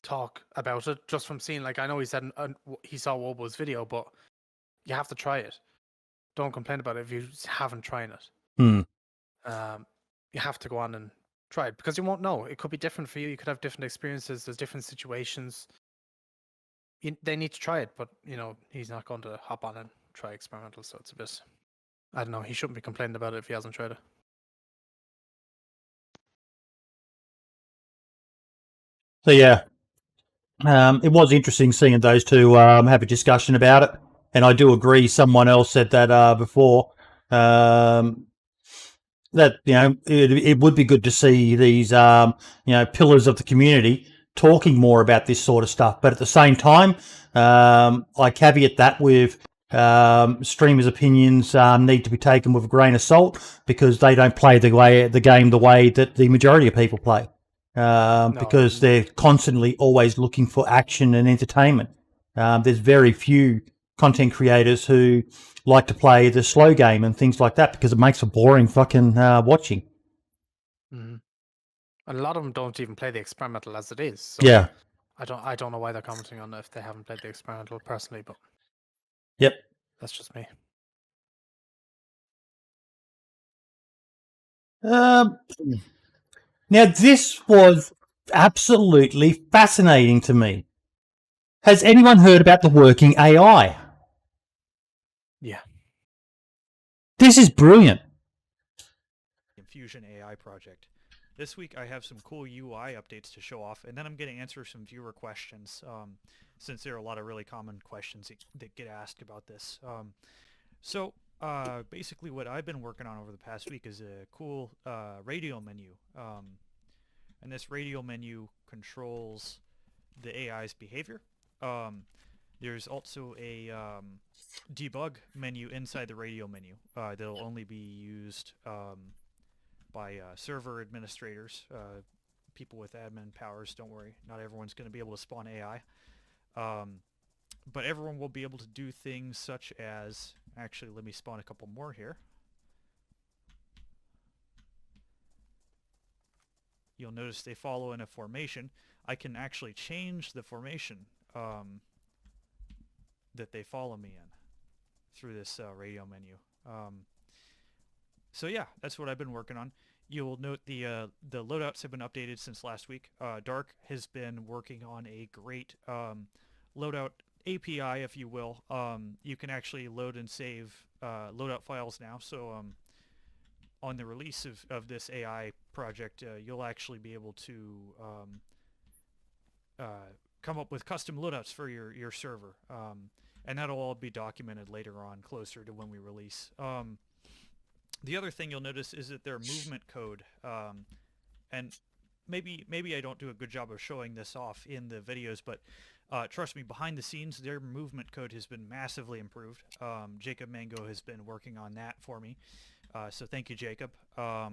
talk about it just from seeing, like, I know he said he saw Wobo's video, but you have to try it. Don't complain about it if you haven't tried it. You have to go on and try it, because you won't know. It could be different for you. You could have different experiences. There's different situations. They need to try it, but he's not going to hop on and try experimental, so it's a bit, I don't know, he shouldn't be complaining about it if he hasn't tried it. So yeah, it was interesting seeing those two have a discussion about it, and I do agree. Someone else said that before, that it would be good to see these pillars of the community talking more about this sort of stuff. But at the same time, I caveat that with streamers' opinions need to be taken with a grain of salt, because they don't play the game the way that the majority of people play. Because they're constantly always looking for action and entertainment. There's very few content creators who like to play the slow game and things like that, because it makes for boring fucking watching. Mm-hmm. A lot of them don't even play the experimental as it is. So yeah. I don't know why they're commenting on it if they haven't played the experimental personally, but yep, that's just me. Now, this was absolutely fascinating to me. Has anyone heard about the working AI? Yeah. This is brilliant. Infusion AI project. This week I have some cool UI updates to show off, and then I'm going to answer some viewer questions, since there are a lot of really common questions that get asked about this. So basically what I've been working on over the past week is a cool radial menu. And this radial menu controls the AI's behavior. There's also a debug menu inside the radial menu that'll only be used by server administrators, people with admin powers. Don't worry, not everyone's going to be able to spawn AI. But everyone will be able to do things such as, actually, let me spawn a couple more here. You'll notice they follow in a formation. I can actually change the formation that they follow me in through this radio menu. So yeah, that's what I've been working on. You'll note the loadouts have been updated since last week. Dark has been working on a great loadout API, if you will, you can actually load and save loadout files now. So on the release of this AI project, you'll actually be able to come up with custom loadouts for your server. And that'll all be documented later on, closer to when we release. The other thing you'll notice is that their movement code, and maybe I don't do a good job of showing this off in the videos, but trust me, behind the scenes, their movement code has been massively improved. Jacob Mango has been working on that for me, so thank you, Jacob. Yeah,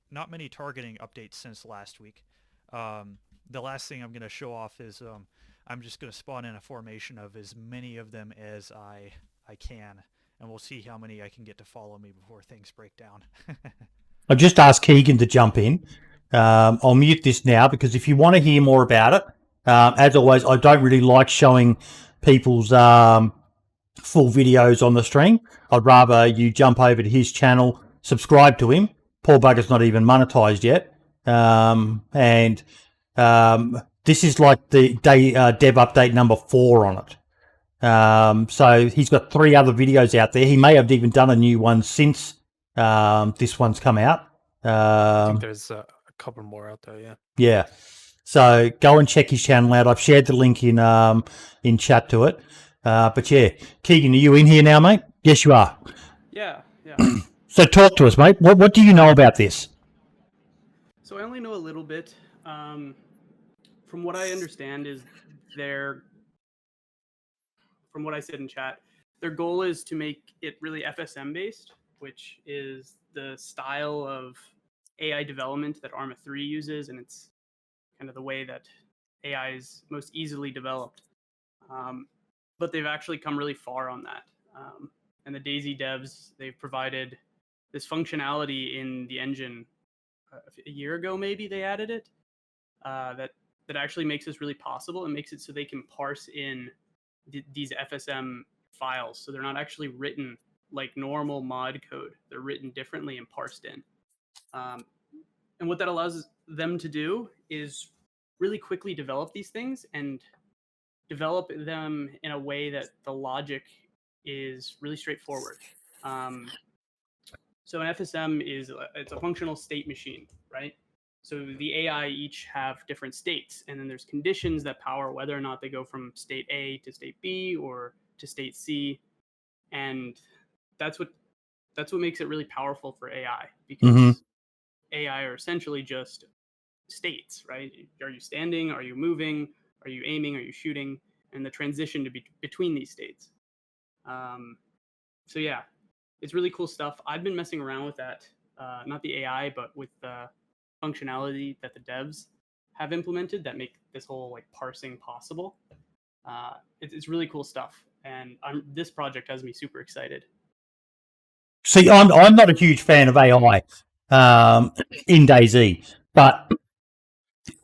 not many targeting updates since last week. The last thing I'm going to show off is I'm just going to spawn in a formation of as many of them as I can, and we'll see how many I can get to follow me before things break down. I've just asked Keegan to jump in. I'll mute this now because if you want to hear more about it, as always, I don't really like showing people's full videos on the stream. I'd rather you jump over to his channel, subscribe to him. Poor bugger's not even monetized yet. This is like the dev update number 4 on it. So he's got 3 other videos out there. He may have even done a new one since this one's come out. I think there's a couple more out there, yeah. Yeah. So go and check his channel out. I've shared the link in chat to it. But yeah, Keegan, are you in here now, mate? Yes, you are. Yeah. So talk to us, mate. What do you know about this? So I only know a little bit. From what I understand is from what I said in chat, their goal is to make it really FSM based, which is the style of AI development that Arma 3 uses, and it's kind of the way that AI is most easily developed. But they've actually come really far on that. And the DayZ devs, they've provided this functionality in the engine a year ago, maybe they added it, that actually makes this really possible and makes it so they can parse in these FSM files. So they're not actually written like normal mod code. They're written differently and parsed in. And what that allows them to do is really quickly develop these things and develop them in a way that the logic is really straightforward. So an FSM it's a functional state machine, right? So the AI each have different states, and then there's conditions that power whether or not they go from state A to state B or to state C, and that's what makes it really powerful for AI, because AI are essentially just states, right? Are you standing? Are you moving? Are you aiming? Are you shooting? And the transition between these states. So yeah, it's really cool stuff. I've been messing around with that, not the AI, but with the functionality that the devs have implemented that make this whole like parsing possible. It's really cool stuff, and this project has me super excited. See, I'm not a huge fan of AI in DayZ, but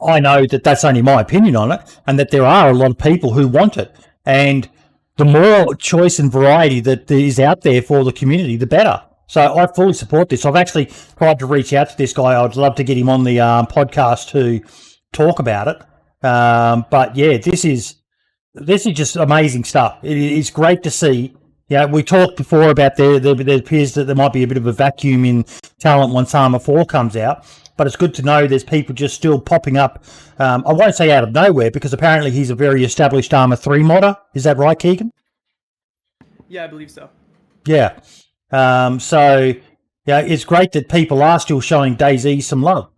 I know that that's only my opinion on it, and that there are a lot of people who want it. And the more choice and variety that is out there for the community, the better. So I fully support this. I've actually tried to reach out to this guy. I'd love to get him on the podcast to talk about it. But yeah, this is just amazing stuff. It's great to see. Yeah, we talked before about there appears that there might be a bit of a vacuum in talent once Arma 4 comes out. But it's good to know there's people just still popping up. I won't say out of nowhere, because apparently he's a very established Arma 3 modder. Is that right, Keegan? Yeah, I believe so. Yeah. So, yeah, it's great that people are still showing DayZ some love.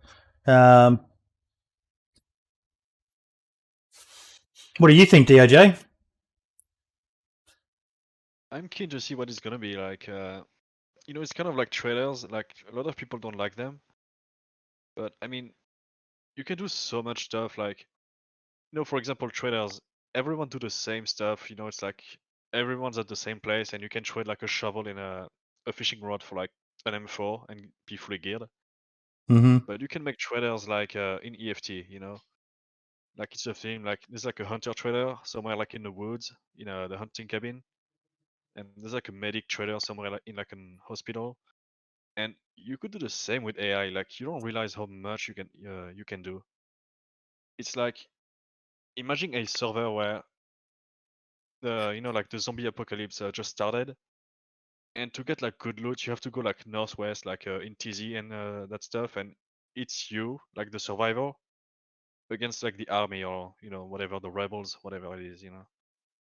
What do you think, DOJ? I'm keen to see what it's gonna be like. It's kind of like trailers. Like, a lot of people don't like them, but I mean, you can do so much stuff. Like, for example, traders. Everyone do the same stuff. It's like everyone's at the same place, and you can trade like a shovel in a fishing rod for like an M4 and be fully geared. But you can make traders like in EFT. Like, it's a thing. Like, there's like a hunter trader somewhere like in the woods, the hunting cabin, and there's like a medic trader somewhere like in like a hospital. And you could do the same with AI. Like, you don't realize how much you can do. It's like imagine a server where the zombie apocalypse just started, and to get like good loot, you have to go like northwest, like in TZ and that stuff, and it's you, like the survivor, against like the army or whatever, the rebels, whatever it is.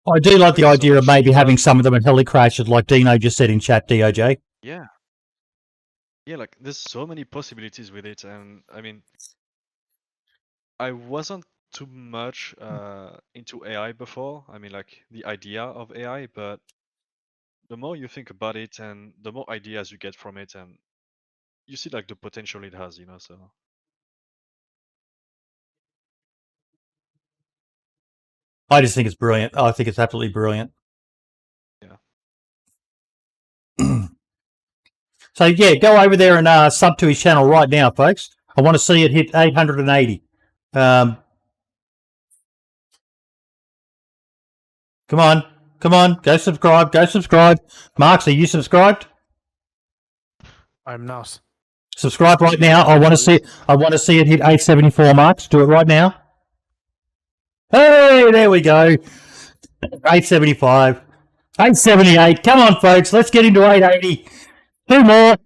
I do like the So idea of much maybe having fun. some of them in heli crashes, like Dino just said in chat, DOJ. Yeah, like there's so many possibilities with it, and I mean, I wasn't too much into AI before. I mean, like the idea of AI, but the more you think about it and the more ideas you get from it, and you see like the potential it has, so I just think it's brilliant. I think it's absolutely brilliant. yeah. So yeah, go over there and sub to his channel right now, folks. I want to see it hit 880. Come on, go subscribe. Marks, are you subscribed? I'm not. Subscribe right now. I want to see it hit 874 marks. Do it right now. Hey, there we go. 875. 878. Come on, folks. Let's get into 880. 2 more.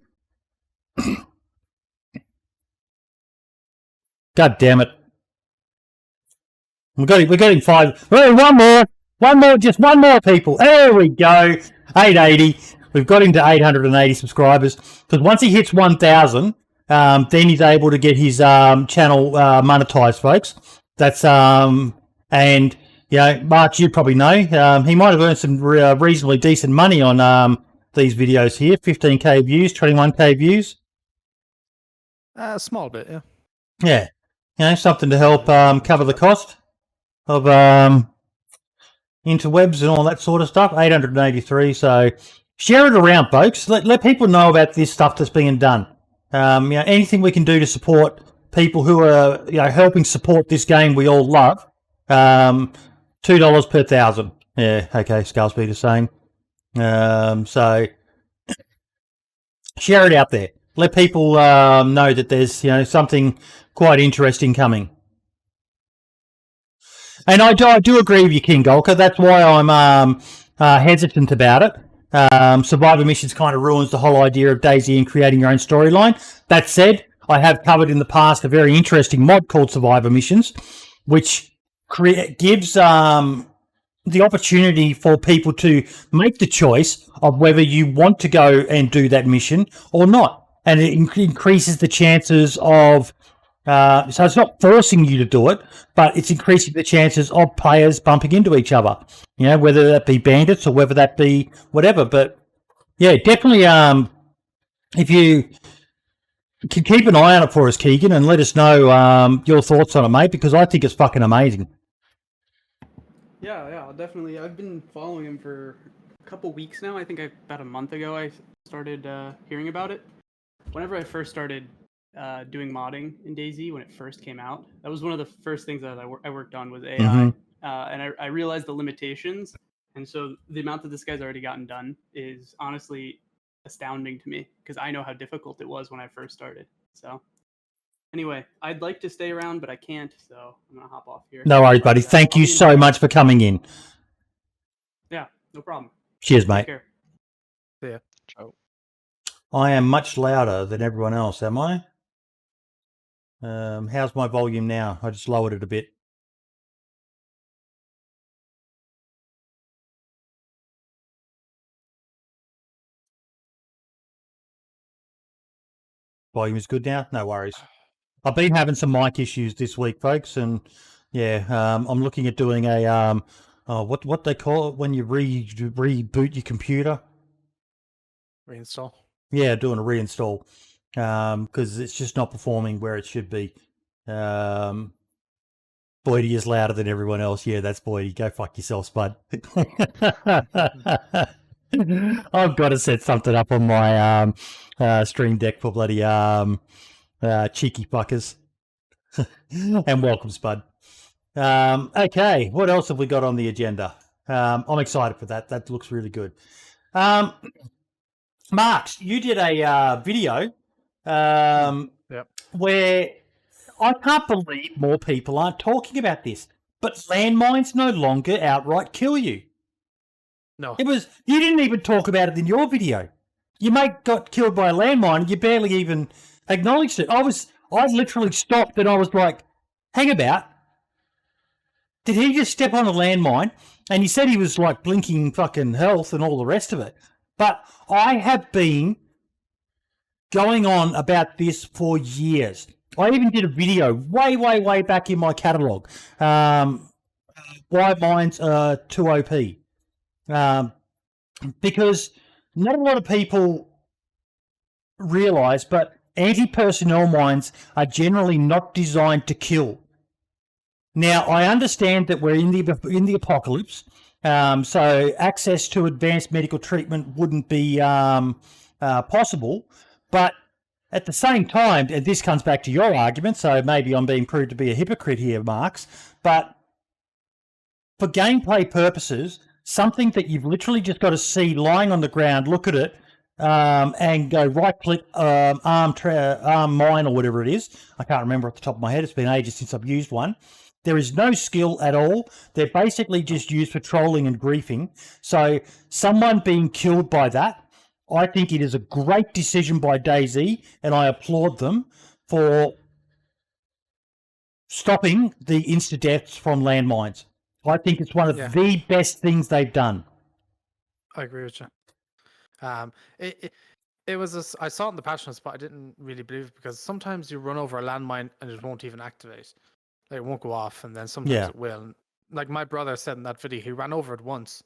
God damn it. We're getting 5. Hey, one more, just one more, people. There we go. 880. We've got him to 880 subscribers. Because once he hits 1,000, then he's able to get his channel monetized, folks. That's and Mark, you probably know, he might have earned some reasonably decent money on these videos here. 15k views, 21k views. A small bit, yeah. Yeah, something to help cover the cost of interwebs and all that sort of stuff. 883. So share it around, folks. Let people know about this stuff that's being done. Anything we can do to support people who are helping support this game we all love. $2 per 1,000. Yeah, okay. Skullspeed is saying. So share it out there. Let people know that there's something quite interesting coming. And I do agree with you, King Golka. That's why I'm hesitant about it. Survivor missions kind of ruins the whole idea of DayZ and creating your own storyline. That said, I have covered in the past a very interesting mod called Survivor Missions, which gives the opportunity for people to make the choice of whether you want to go and do that mission or not. And it increases the chances of so it's not forcing you to do it, but it's increasing the chances of players bumping into each other. Whether that be bandits or whether that be whatever. But yeah, definitely. If you can keep an eye on it for us, Keegan, and let us know your thoughts on it, mate, because I think it's fucking amazing. Yeah, definitely. I've been following him for a couple weeks now. I think about a month ago I started hearing about it. Whenever I first started doing modding in DayZ when it first came out, that was one of the first things that I worked on was AI. Mhm. And I realized the limitations, and so the amount that this guy's already gotten done is honestly astounding to me, because I know how difficult it was when I first started. So anyway, I'd like to stay around, but I can't, so I'm gonna hop off here. No worries, buddy. Thank you so much for coming in. Yeah, no problem. Cheers, mate. Take care. Yeah. Ciao. I am much louder than everyone else, am I? How's my volume now? I just lowered it a bit. Volume is good now? No worries. I've been having some mic issues this week, folks, and yeah, I'm looking at doing a what they call it when you reboot your computer. Reinstall. Yeah, doing a reinstall because it's just not performing where it should be. Boydie is louder than everyone else. Yeah, that's Boydie. Go fuck yourself, Spud. I've got to set something up on my Stream Deck for bloody cheeky fuckers. And welcome, Spud. Okay, what else have we got on the agenda? I'm excited for that. That looks really good. Marks, you did a video Yep. where I can't believe more people aren't talking about this. But landmines no longer outright kill you. No. You didn't even talk about it in your video. Your mate got killed by a landmine and you barely even acknowledged it. I literally stopped and I was like, hang about. Did he just step on a landmine? And he said he was like blinking fucking health and all the rest of it. But I have been going on about this for years. I even did a video way back in my catalogue. Why mines are too OP. Because not a lot of people realise, but anti-personnel mines are generally not designed to kill. Now, I understand that we're in the apocalypse, so access to advanced medical treatment wouldn't be possible, but at the same time, and this comes back to your argument, so maybe I'm being proved to be a hypocrite here, Marks, but for gameplay purposes, something that you've literally just got to see lying on the ground, look at it, and go right-click arm mine or whatever it is. I can't remember off the top of my head. It's been ages since I've used one. There is no skill at all. They're basically just used for trolling and griefing. So someone being killed by that, I think it is a great decision by DayZ, and I applaud them for stopping the insta-deaths from landmines. I think it's one of the best things they've done. I agree with you. It was I saw it in the patch notes, but I didn't really believe it because sometimes you run over a landmine and it won't even activate. Like, it won't go off, and then sometimes it will. Like my brother said in that video, he ran over it once.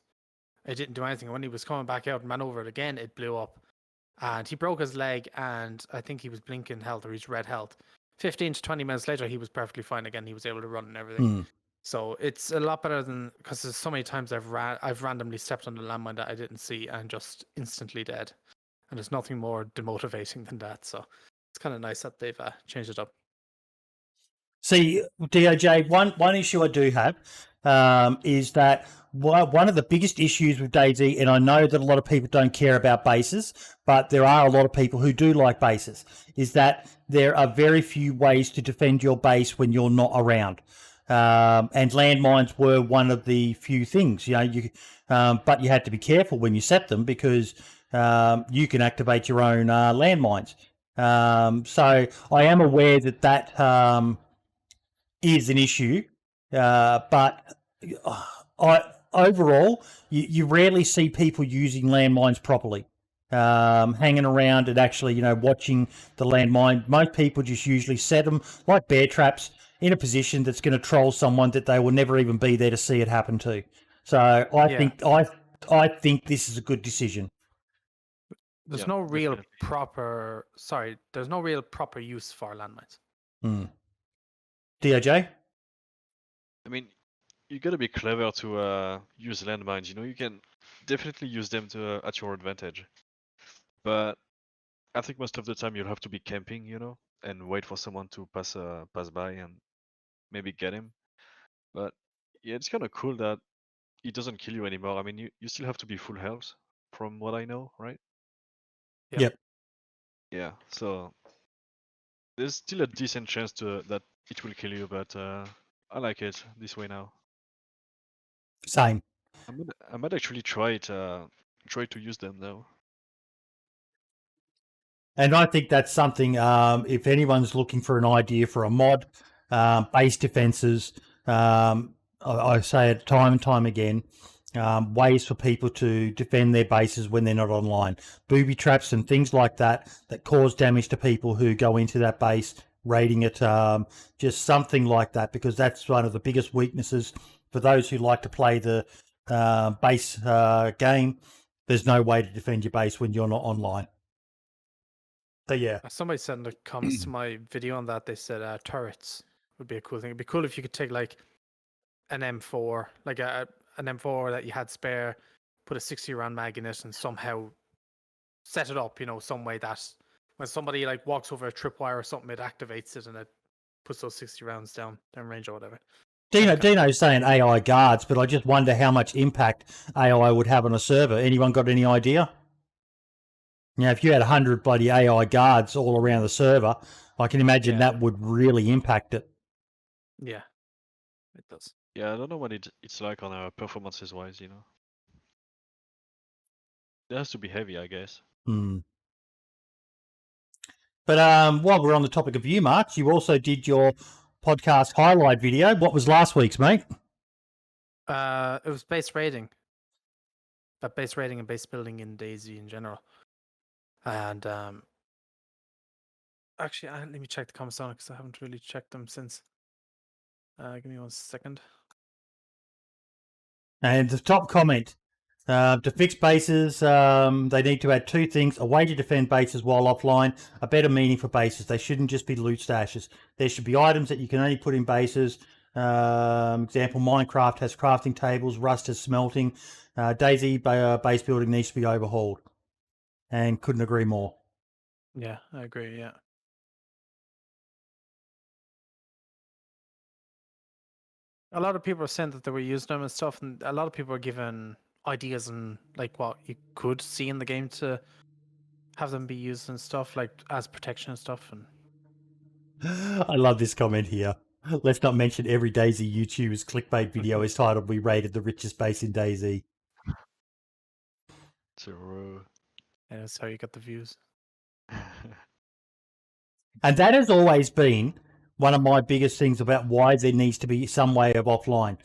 It didn't do anything. When he was coming back out and ran over it again, it blew up. And he broke his leg, and I think he was blinking health, or he's red health. 15 to 20 minutes later, he was perfectly fine again. He was able to run and everything. So it's a lot better than, because there's so many times I've randomly stepped on a landmine that I didn't see and just instantly dead. And there's nothing more demotivating than that. So it's kind of nice that they've changed it up. See, DOJ, one issue I do have is that one of the biggest issues with DayZ, and I know that a lot of people don't care about bases, but there are a lot of people who do like bases, is that there are very few ways to defend your base when you're not around. And landmines were one of the few things, but you had to be careful when you set them because you can activate your own landmines. So I am aware that is an issue, but overall, you rarely see people using landmines properly, hanging around and actually, watching the landmine. Most people just usually set them like bear traps in a position that's going to troll someone that they will never even be there to see it happen to. So I think this is a good decision. There's no real proper use for landmines. DOJ? I mean, you gotta be clever to use landmines. You can definitely use them at your advantage. But I think most of the time you'll have to be camping, and wait for someone to pass by and maybe get him. But yeah, it's kind of cool that it doesn't kill you anymore. I mean, you still have to be full health, from what I know, right? Yep. Yeah, so there's still a decent chance that it will kill you, but I like it this way now. Same. I might actually try to use them now. And I think that's something, if anyone's looking for an idea for a mod, base defenses, I say it time and time again, ways for people to defend their bases when they're not online. Booby traps and things like that cause damage to people who go into that base, raiding it, just something like that, because that's one of the biggest weaknesses for those who like to play the base game. There's no way to defend your base when you're not online. So yeah. Somebody said in the comments to my video on that, they said turrets would be a cool thing. It'd be cool if you could take like an M4, like an M4 that you had spare, put a 60-round mag in it, and somehow set it up, some way that when somebody like walks over a tripwire or something, it activates it and it puts those 60 rounds down range or whatever. Dino's saying AI guards, but I just wonder how much impact AI would have on a server. Anyone got any idea? If you had 100 bloody AI guards all around the server, I can imagine that would really impact it. Yeah, it does. Yeah, I don't know what it's like on performances wise, you know. It has to be heavy, I guess. But while we're on the topic of you, Mark, you also did your podcast highlight video. What was last week's, mate? It was base rating. Base rating and base building in DayZ in general. And actually, let me check the comments on it because I haven't really checked them since. Give me 1 second. And the top comment, to fix bases, they need to add 2 things: a way to defend bases while offline, a better meaning for bases. They shouldn't just be loot stashes. There should be items that you can only put in bases. Example, Minecraft has crafting tables, Rust has smelting. DayZ base building needs to be overhauled. And couldn't agree more. Yeah, I agree, yeah. A lot of people are saying that they were using them and stuff, and a lot of people are given ideas and like what you could see in the game to have them be used and stuff, like as protection and stuff. And I love this comment here. Let's not mention every DayZ YouTuber's clickbait video is titled "We rated the richest base in DayZ." True. yeah, that's how you get the views. And that has always been one of my biggest things about why there needs to be some way of offline.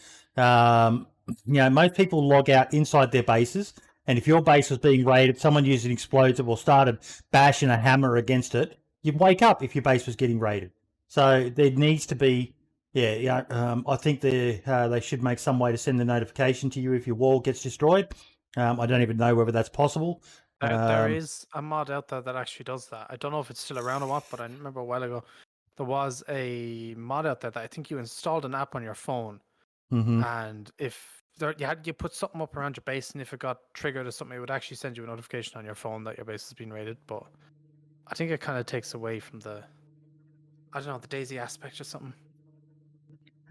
Most people log out inside their bases, and if your base was being raided, someone used an explosive or started bashing a hammer against it, you'd wake up if your base was getting raided. So there needs to be, I think they should make some way to send the notification to you if your wall gets destroyed. I don't even know whether that's possible. There is a mod out there that actually does that. I don't know if it's still around or what, but I remember a while ago there was a mod out there that I think you installed an app on your phone, and if you put something up around your base, and if it got triggered or something, it would actually send you a notification on your phone that your base has been raided. But I think it kind of takes away from the DayZ aspect or something.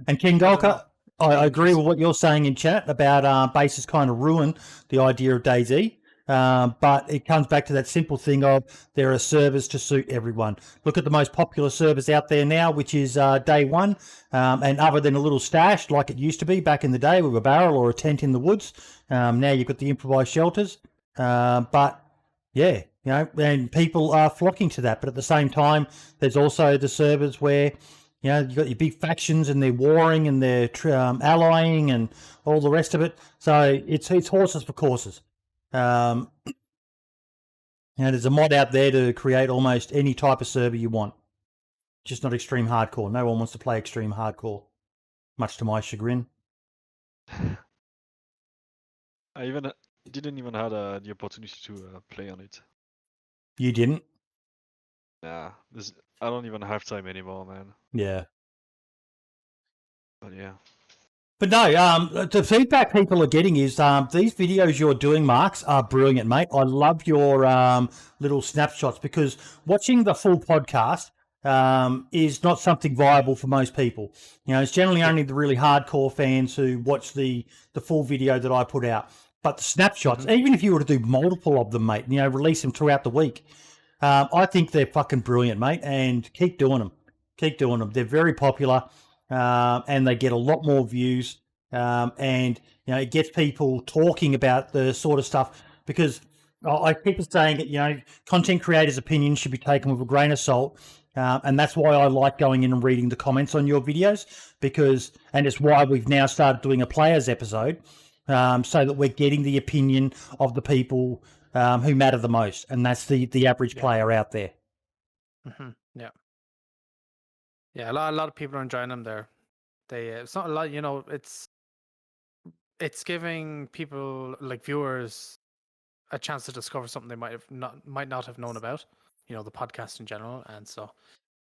And King Dolka, I agree with what you're saying in chat about bases kind of ruin the idea of DayZ. But it comes back to that simple thing of there are servers to suit everyone. Look at the most popular servers out there now, which is Day 1, and other than a little stash like it used to be back in the day with a barrel or a tent in the woods, now you've got the improvised shelters. But yeah, and people are flocking to that. But at the same time, there's also the servers where you've got your big factions and they're warring and they're allying and all the rest of it. So it's horses for courses. There's a mod out there to create almost any type of server you want. Just not extreme hardcore. No one wants to play extreme hardcore, much to my chagrin. I didn't even have the opportunity to play on it. You didn't? Nah, I don't even have time anymore, man. Yeah. But yeah. But no, the feedback people are getting is these videos you're doing, Marks, are brilliant, mate. I love your little snapshots because watching the full podcast is not something viable for most people. It's generally only the really hardcore fans who watch the full video that I put out. But the snapshots, even if you were to do multiple of them, mate, release them throughout the week, I think they're fucking brilliant, mate, and keep doing them. Keep doing them. They're very popular. And they get a lot more views, and it gets people talking about the sort of stuff because I keep saying that content creators' opinions should be taken with a grain of salt, and that's why I like going in and reading the comments on your videos and it's why we've now started doing a players episode, so that we're getting the opinion of the people who matter the most, and that's the average player out there. Yeah. Yeah, a lot of people are enjoying them there. It's not a lot, it's giving people like viewers a chance to discover something they might not have known about, the podcast in general, and so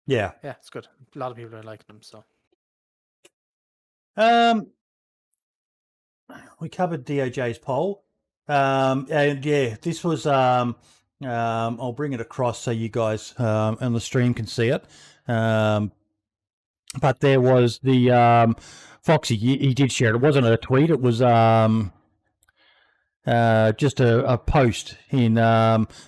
yeah, it's good. A lot of people are liking them. So we covered DOJ's poll, and yeah, this was I'll bring it across so you guys on the stream can see it. But there was the Foxy. He did share it. It wasn't a tweet. It was just a post in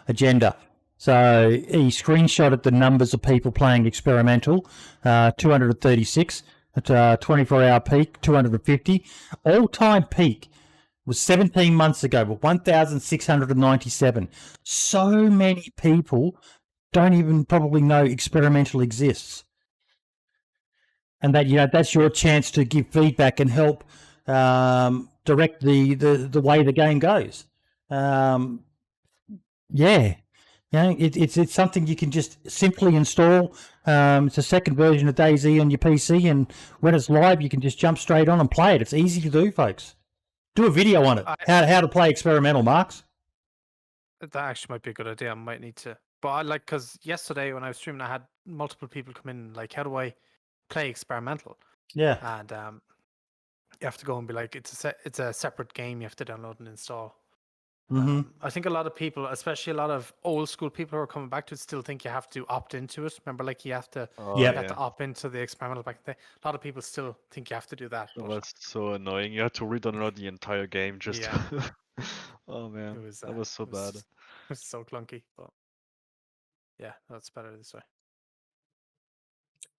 Agenda. So he screenshotted the numbers of people playing experimental, 236. at 24-hour peak, 250. All-time peak was 17 months ago with 1,697. So many people don't even probably know experimental exists. And that, that's your chance to give feedback and help direct the way the game goes. It's something you can just simply install. It's a second version of DayZ on your PC, and when it's live, you can just jump straight on and play it. It's easy to do, folks. Do a video on it. How to play experimental, Marks. That actually might be a good idea. I might need to. But because yesterday when I was streaming, I had multiple people come in like, how do I play experimental? Yeah. And you have to go and be like, it's a separate game you have to download and install. I think a lot of people, especially a lot of old school people who are coming back to it, still think you have to opt into it. Remember, like you have to, to opt into the experimental back then. A lot of people still think you have to do that. Oh, that's so annoying. You had to re-download the entire game just to... Oh man, that was so bad. It was so clunky, but yeah, that's better this way.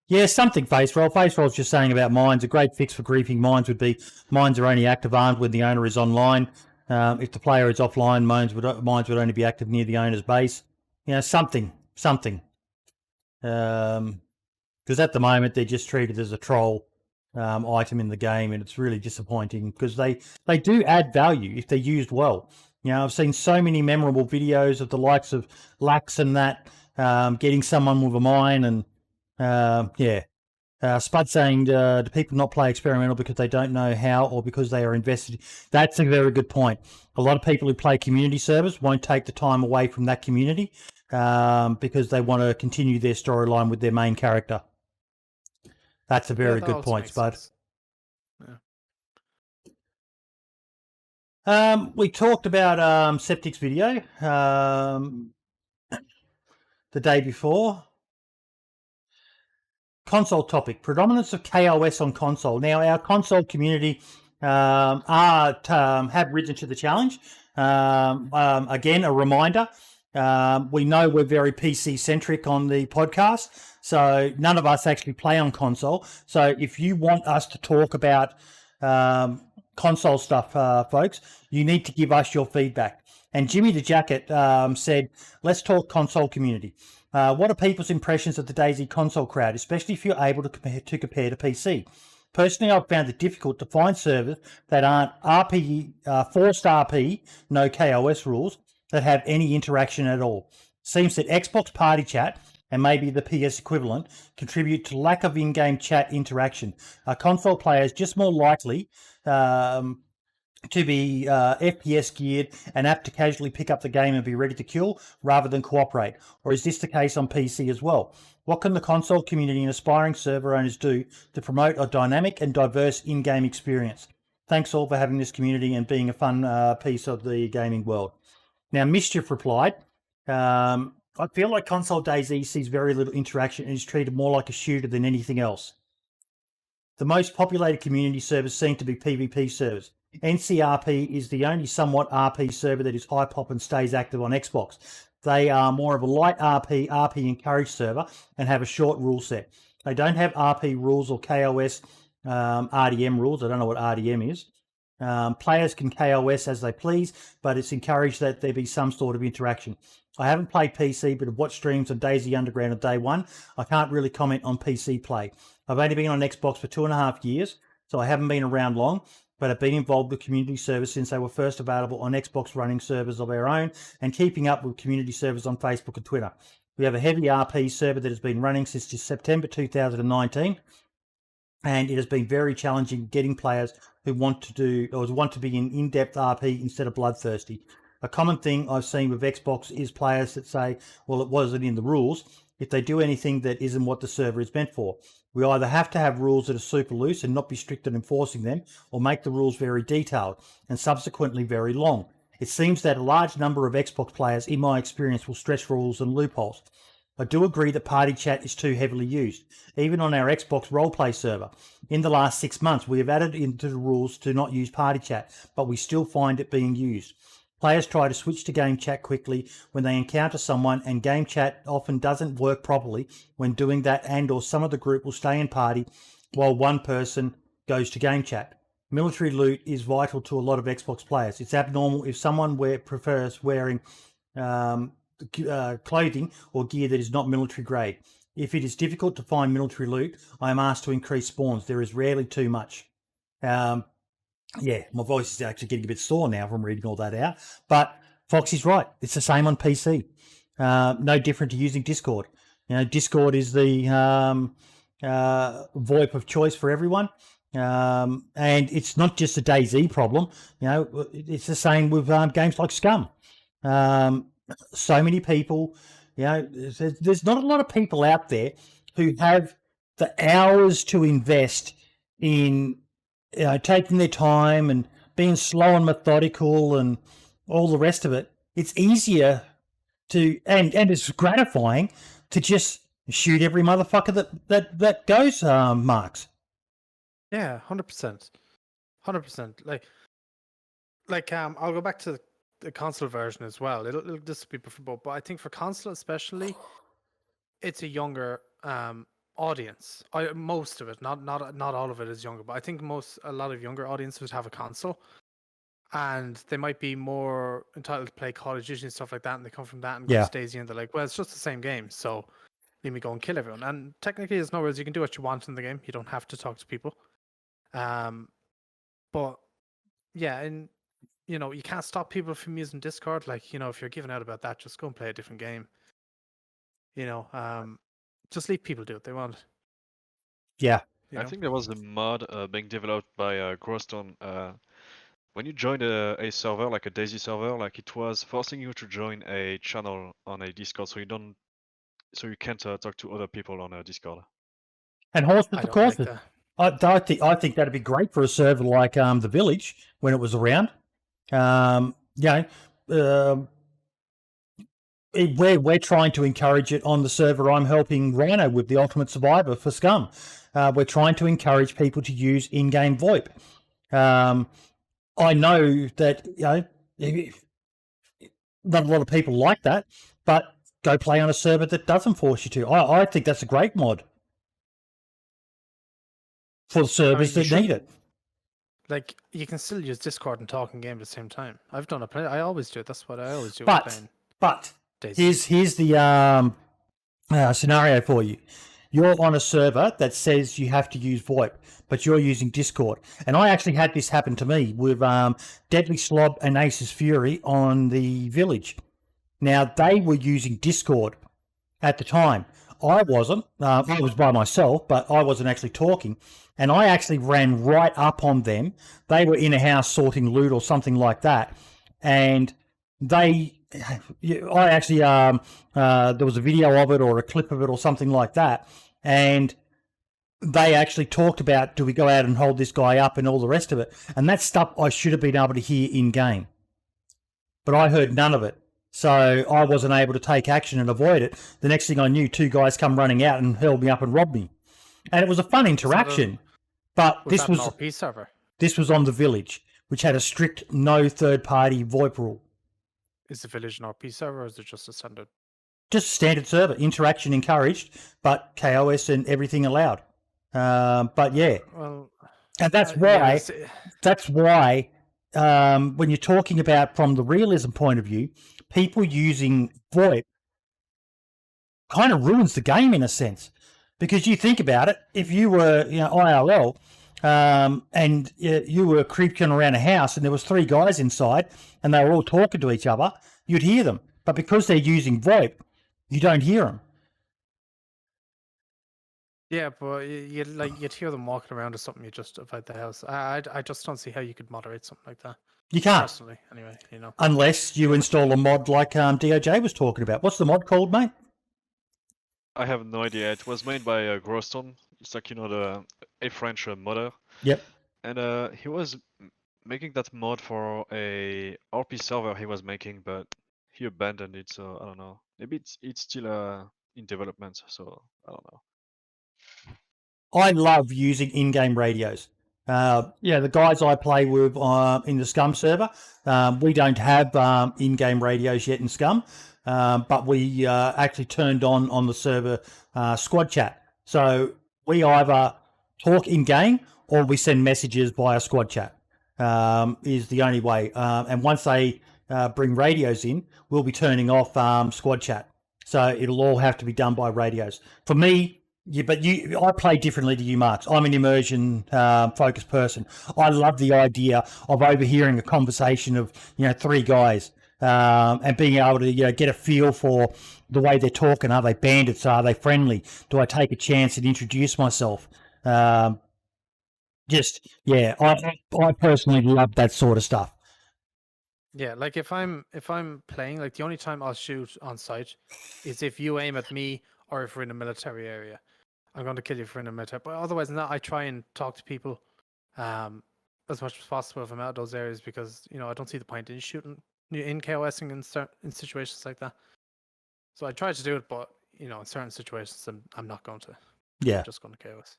Yeah, something face roll. Face roll's just saying about mines. A great fix for griefing mines would be mines are only active armed when the owner is online. If the player is offline, mines would only be active near the owner's base. Something. Because at the moment they're just treated as a troll item in the game, and it's really disappointing because they do add value if they're used well. I've seen so many memorable videos of the likes of Lax and that getting someone with a mine, and Spud saying, do people not play experimental because they don't know how or because they are invested? That's a very good point. A lot of people who play community servers won't take the time away from that community because they want to continue their storyline with their main character. That's a very good point, Spud. We talked about Septic's video the day before. Console topic, predominance of KOS on console. Now, our console community have risen to the challenge. Again, a reminder, we know we're very PC-centric on the podcast, so none of us actually play on console. So if you want us to talk about console stuff, folks, you need to give us your feedback. And Jimmy the Jacket said, let's talk console community. What are people's impressions of the DayZ console crowd, especially if you're able to compare to PC? Personally, I've found it difficult to find servers that aren't forced RP, no KOS rules, that have any interaction at all. Seems that Xbox Party Chat and maybe the PS equivalent contribute to lack of in-game chat interaction. Are console players just more likely to be FPS geared and apt to casually pick up the game and be ready to kill rather than cooperate? Or is this the case on PC as well? What can the console community and aspiring server owners do to promote a dynamic and diverse in-game experience? Thanks all for having this community and being a fun piece of the gaming world. Now, Mischief replied, I feel like console DayZ sees very little interaction and is treated more like a shooter than anything else. The most populated community servers seem to be PvP servers. NCRP is the only somewhat RP server that is high pop and stays active on Xbox. They are more of a light RP encouraged server, and have a short rule set. They don't have RP rules or KOS RDM rules. I don't know what RDM is. Players can KOS as they please, but it's encouraged that there be some sort of interaction. I haven't played PC, but have watched streams on DayZ Underground on day one. I can't really comment on PC play. I've only been on Xbox for 2.5 years, so I haven't been around long, but have been involved with community servers since they were first available on Xbox, running servers of our own and keeping up with community servers on Facebook and Twitter. We have a heavy RP server that has been running since September 2019, and it has been very challenging getting players who want to be in in-depth RP instead of bloodthirsty. A common thing I've seen with Xbox is players that say, well, it wasn't in the rules, if they do anything that isn't what the server is meant for. We either have to have rules that are super loose and not be strict in enforcing them, or make the rules very detailed and subsequently very long. It seems that a large number of Xbox players, in my experience, will stress rules and loopholes. I do agree that party chat is too heavily used, even on our Xbox roleplay server. In the last 6 months, we have added into the rules to not use party chat, but we still find it being used. Players try to switch to game chat quickly when they encounter someone, and game chat often doesn't work properly when doing that, and or some of the group will stay in party while one person goes to game chat. Military loot is vital to a lot of Xbox players. It's abnormal if someone prefers wearing clothing or gear that is not military grade. If it is difficult to find military loot, I am asked to increase spawns. There is rarely too much. Yeah, my voice is actually getting a bit sore now from reading all that out. But Foxy's right. It's the same on PC. No different to using Discord. Discord is the VoIP of choice for everyone. And it's not just a DayZ problem. It's the same with games like Scum. So many people, there's not a lot of people out there who have the hours to invest in taking their time and being slow and methodical and all the rest of it. It's easier to, and it's gratifying to just shoot every motherfucker that goes marks. Yeah, 100%. 100%. Like I'll go back to the console version as well. This will be preferable, but I think for console especially, it's a younger audience. Most of it, not all of it is younger, but I think a lot of younger audiences have a console, and they might be more entitled to play Call of Duty and stuff like that, and they come from that and go to DayZ, and they're like, well, it's just the same game, so let me go and kill everyone. And technically, there's no rules. You can do what you want in the game. You don't have to talk to people. But yeah, and you can't stop people from using Discord. Like, if you're giving out about that, just go and play a different game. Just leave people do what they want. Yeah. I think there was a mod being developed by Brimstone. When you joined a server, like a DayZ server, like it was forcing you to join a channel on a Discord, so you can't talk to other people on a Discord. And horses, of course. I think that'd be great for a server like the Village when it was around. We're trying to encourage it on the server I'm helping Rhino with, the Ultimate Survivor for Scum. We're trying to encourage people to use in-game VoIP. I know that not a lot of people like that, but go play on a server that doesn't force you to. I think that's a great mod for the servers that need it. Like, you can still use Discord and talk in game at the same time. I've done it. I always do it. That's what I always do. But here's the scenario for you. You're on a server that says you have to use VoIP, but you're using Discord. And I actually had this happen to me with Deadly Slob and Ace's Fury on the Village. Now, they were using Discord at the time. I wasn't. I was by myself, but I wasn't actually talking. And I actually ran right up on them. They were in a house sorting loot or something like that. And I actually, there was a video of it or a clip of it or something like that. And they actually talked about, do we go out and hold this guy up and all the rest of it. And that stuff I should have been able to hear in game. But I heard none of it. So I wasn't able to take action and avoid it. The next thing I knew, two guys come running out and held me up and robbed me. And it was a fun interaction. But this was an RP server. This was on the Village, which had a strict no third-party VoIP rule. Is the Village an RP server, or is it just a standard? Just a standard server. Interaction encouraged, but KOS and everything allowed. But yeah, well, and that's why when you're talking about from the realism point of view, people using VoIP kind of ruins the game in a sense. Because you think about it, if you were IRL and you were creeping around a house and there was three guys inside and they were all talking to each other, you'd hear them. But because they're using VoIP, you don't hear them. Yeah, but you'd hear them walking around or something. You just about the house. I just don't see how you could moderate something like that. You can't. Personally, anyway, Unless you install a mod like DOJ was talking about. What's the mod called, mate? I have no idea. It was made by Brimstone. It's like, a French modder. Yep. And he was making that mod for a RP server he was making, but he abandoned it, so I don't know. Maybe it's still in development, so I don't know. I love using in-game radios. The guys I play with in the Scum server, we don't have in-game radios yet in Scum. But we actually turned on the server squad chat. So we either talk in game or we send messages via squad chat. Is the only way. And once they bring radios in, we'll be turning off squad chat. So it'll all have to be done by radios. For me, I play differently to you, Marks. I'm an immersion focused person. I love the idea of overhearing a conversation of 3 guys and being able to get a feel for the way they're talking. Are they bandits? Are they friendly? Do I take a chance and introduce myself? I personally love that sort of stuff. Yeah, like if I'm playing, like the only time I'll shoot on sight is if you aim at me or if we're in a military area. I'm going to kill you if we're in a military. But otherwise, not. I try and talk to people as much as possible if I'm out of those areas because I don't see the point in shooting in KOSing in situations like that. So I try to do it, but in certain situations, I'm not going to. Yeah, I'm just going to KOS.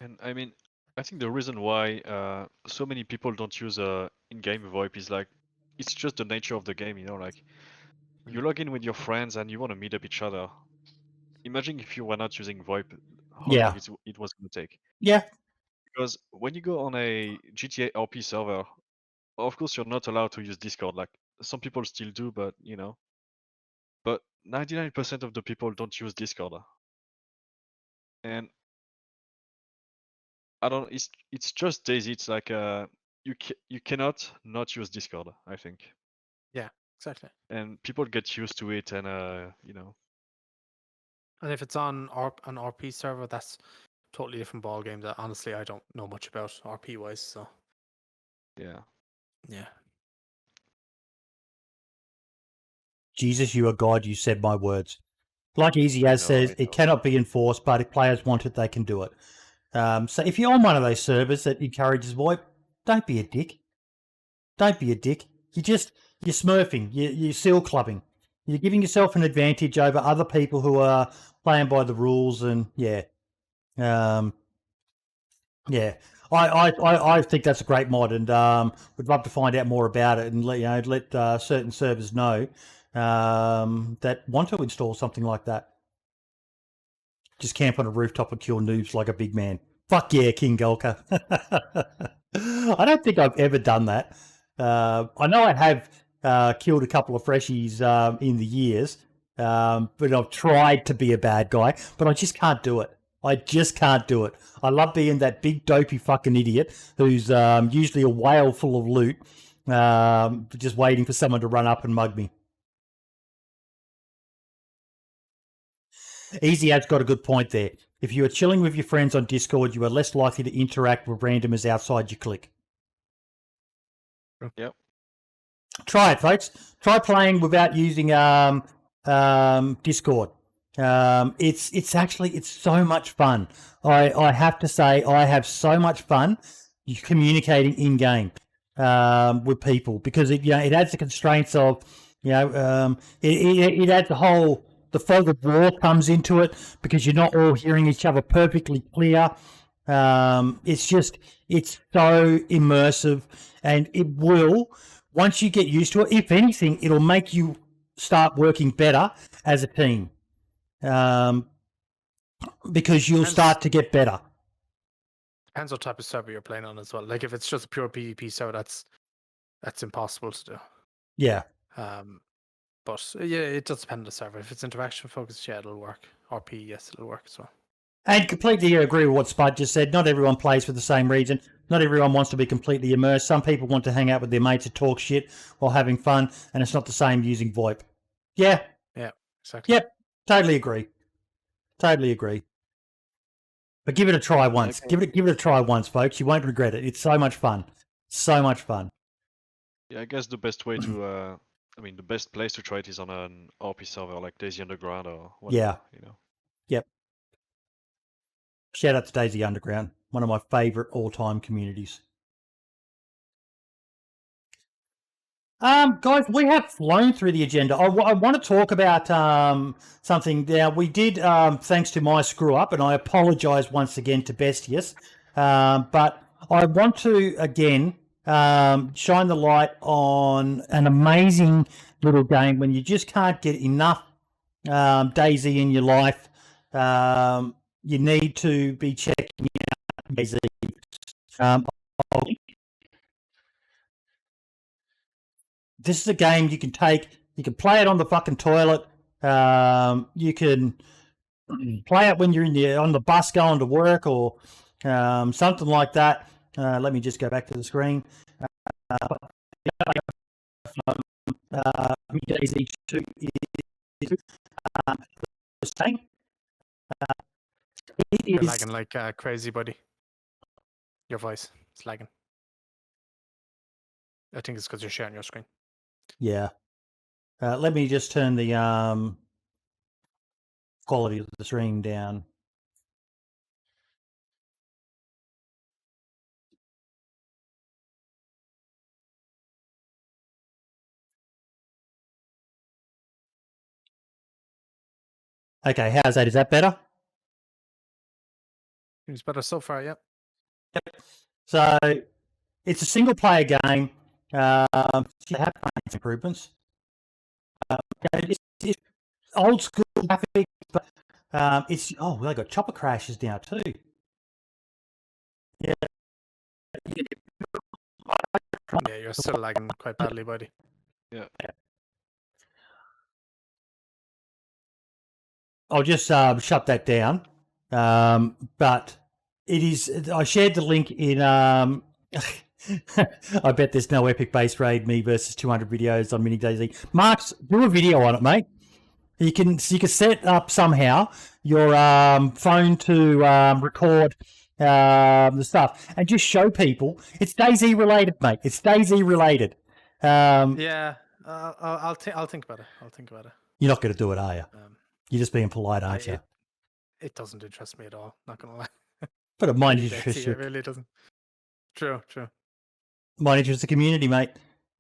And I mean, I think the reason why so many people don't use in-game VoIP is like it's just the nature of the game. Like you log in with your friends and you want to meet up each other. Imagine if you were not using VoIP, how long it was going to take. Yeah. Because when you go on a GTA RP server, of course you're not allowed to use Discord. Like some people still do, but but 99% of the people don't use Discord. And I don't. It's just DayZ. It's like you cannot not use Discord. I think. Yeah, exactly. And people get used to it, and And if it's on an RP server, that's totally different ball game. That honestly, I don't know much about RP wise. So. Yeah. Yeah. Jesus, you are God. You said my words. Like Easy As says, it cannot be enforced, but if players want it, they can do it. So if you're on one of those servers that encourages VoIP, don't be a dick. Don't be a dick. You're smurfing. You're seal clubbing. You're giving yourself an advantage over other people who are playing by the rules. And I think that's a great mod, and would love to find out more about it and let certain servers know that want to install something like that. Just camp on a rooftop and kill noobs like a big man. Fuck yeah, King Gulka. I don't think I've ever done that. I know I have killed a couple of freshies in the years, but I've tried to be a bad guy, but I just can't do it. I just can't do it. I love being that big dopey fucking idiot who's usually a whale full of loot, just waiting for someone to run up and mug me. Easy Ad's got a good point there. If you are chilling with your friends on Discord, you are less likely to interact with randomers outside your clique. Yep. Try it, folks. Try playing without using Discord. It's so much fun. I have to say I have so much fun communicating in game with people because it adds the constraints of it adds the fog of war comes into it because you're not all hearing each other perfectly clear. It's so immersive, and it will, once you get used to it, if anything, it'll make you start working better as a team. Because you'll start to get better. Depends what type of server you're playing on as well. Like if it's just a pure PvP server, that's impossible to do. Yeah. But yeah, it does depend on the server. If it's interaction focused, yeah, it'll work. RP, yes, it'll work as well. And completely agree with what Spud just said. Not everyone plays for the same reason. Not everyone wants to be completely immersed. Some people want to hang out with their mates and talk shit while having fun, and it's not the same using VoIP. Yeah. Yeah, exactly. Yep. Totally agree. Totally agree. But give it a try once. Okay. Give it a try once, folks. You won't regret it. It's so much fun. So much fun. Yeah, I guess the best way to the best place to try it is on an RP server like DayZ Underground or whatever. Yeah. Yep. Shout out to DayZ Underground, one of my favourite all-time communities. Guys, we have flown through the agenda. I want to talk about something. Now, we did, thanks to my screw-up, and I apologise once again to Bestius, but I want to, again, shine the light on an amazing little game when you just can't get enough DayZ in your life. You need to be checking out DayZ. I'll- This is a game you can take. You can play it on the fucking toilet. You can play it when you're on the bus going to work or something like that. Let me just go back to the screen. DayZ 2 is saying. You're lagging like crazy, buddy. Your voice is lagging. I think it's because you're sharing your screen. Yeah. Let me just turn the quality of the stream down. Okay, how's that? Is that better? It's better so far, yep. So it's a single player game. They have improvements. It's old school graphics, but it's they got chopper crashes now too. Yeah. Yeah, you're still lagging quite badly, buddy. Yeah. I'll just shut that down. But it is. I shared the link in. I bet there's no epic base raid me versus 200 videos on Mini DayZ. Marks, do a video on it, mate. You can set up somehow your phone to record the stuff and just show people it's DayZ related, mate. It's DayZ related. Yeah, I'll think about it. I'll think about it. You're not going to do it, are you? You're just being polite, aren't you? It doesn't interest me at all. Not gonna lie. But it might interest you. It really doesn't. True. Might interest the community, mate.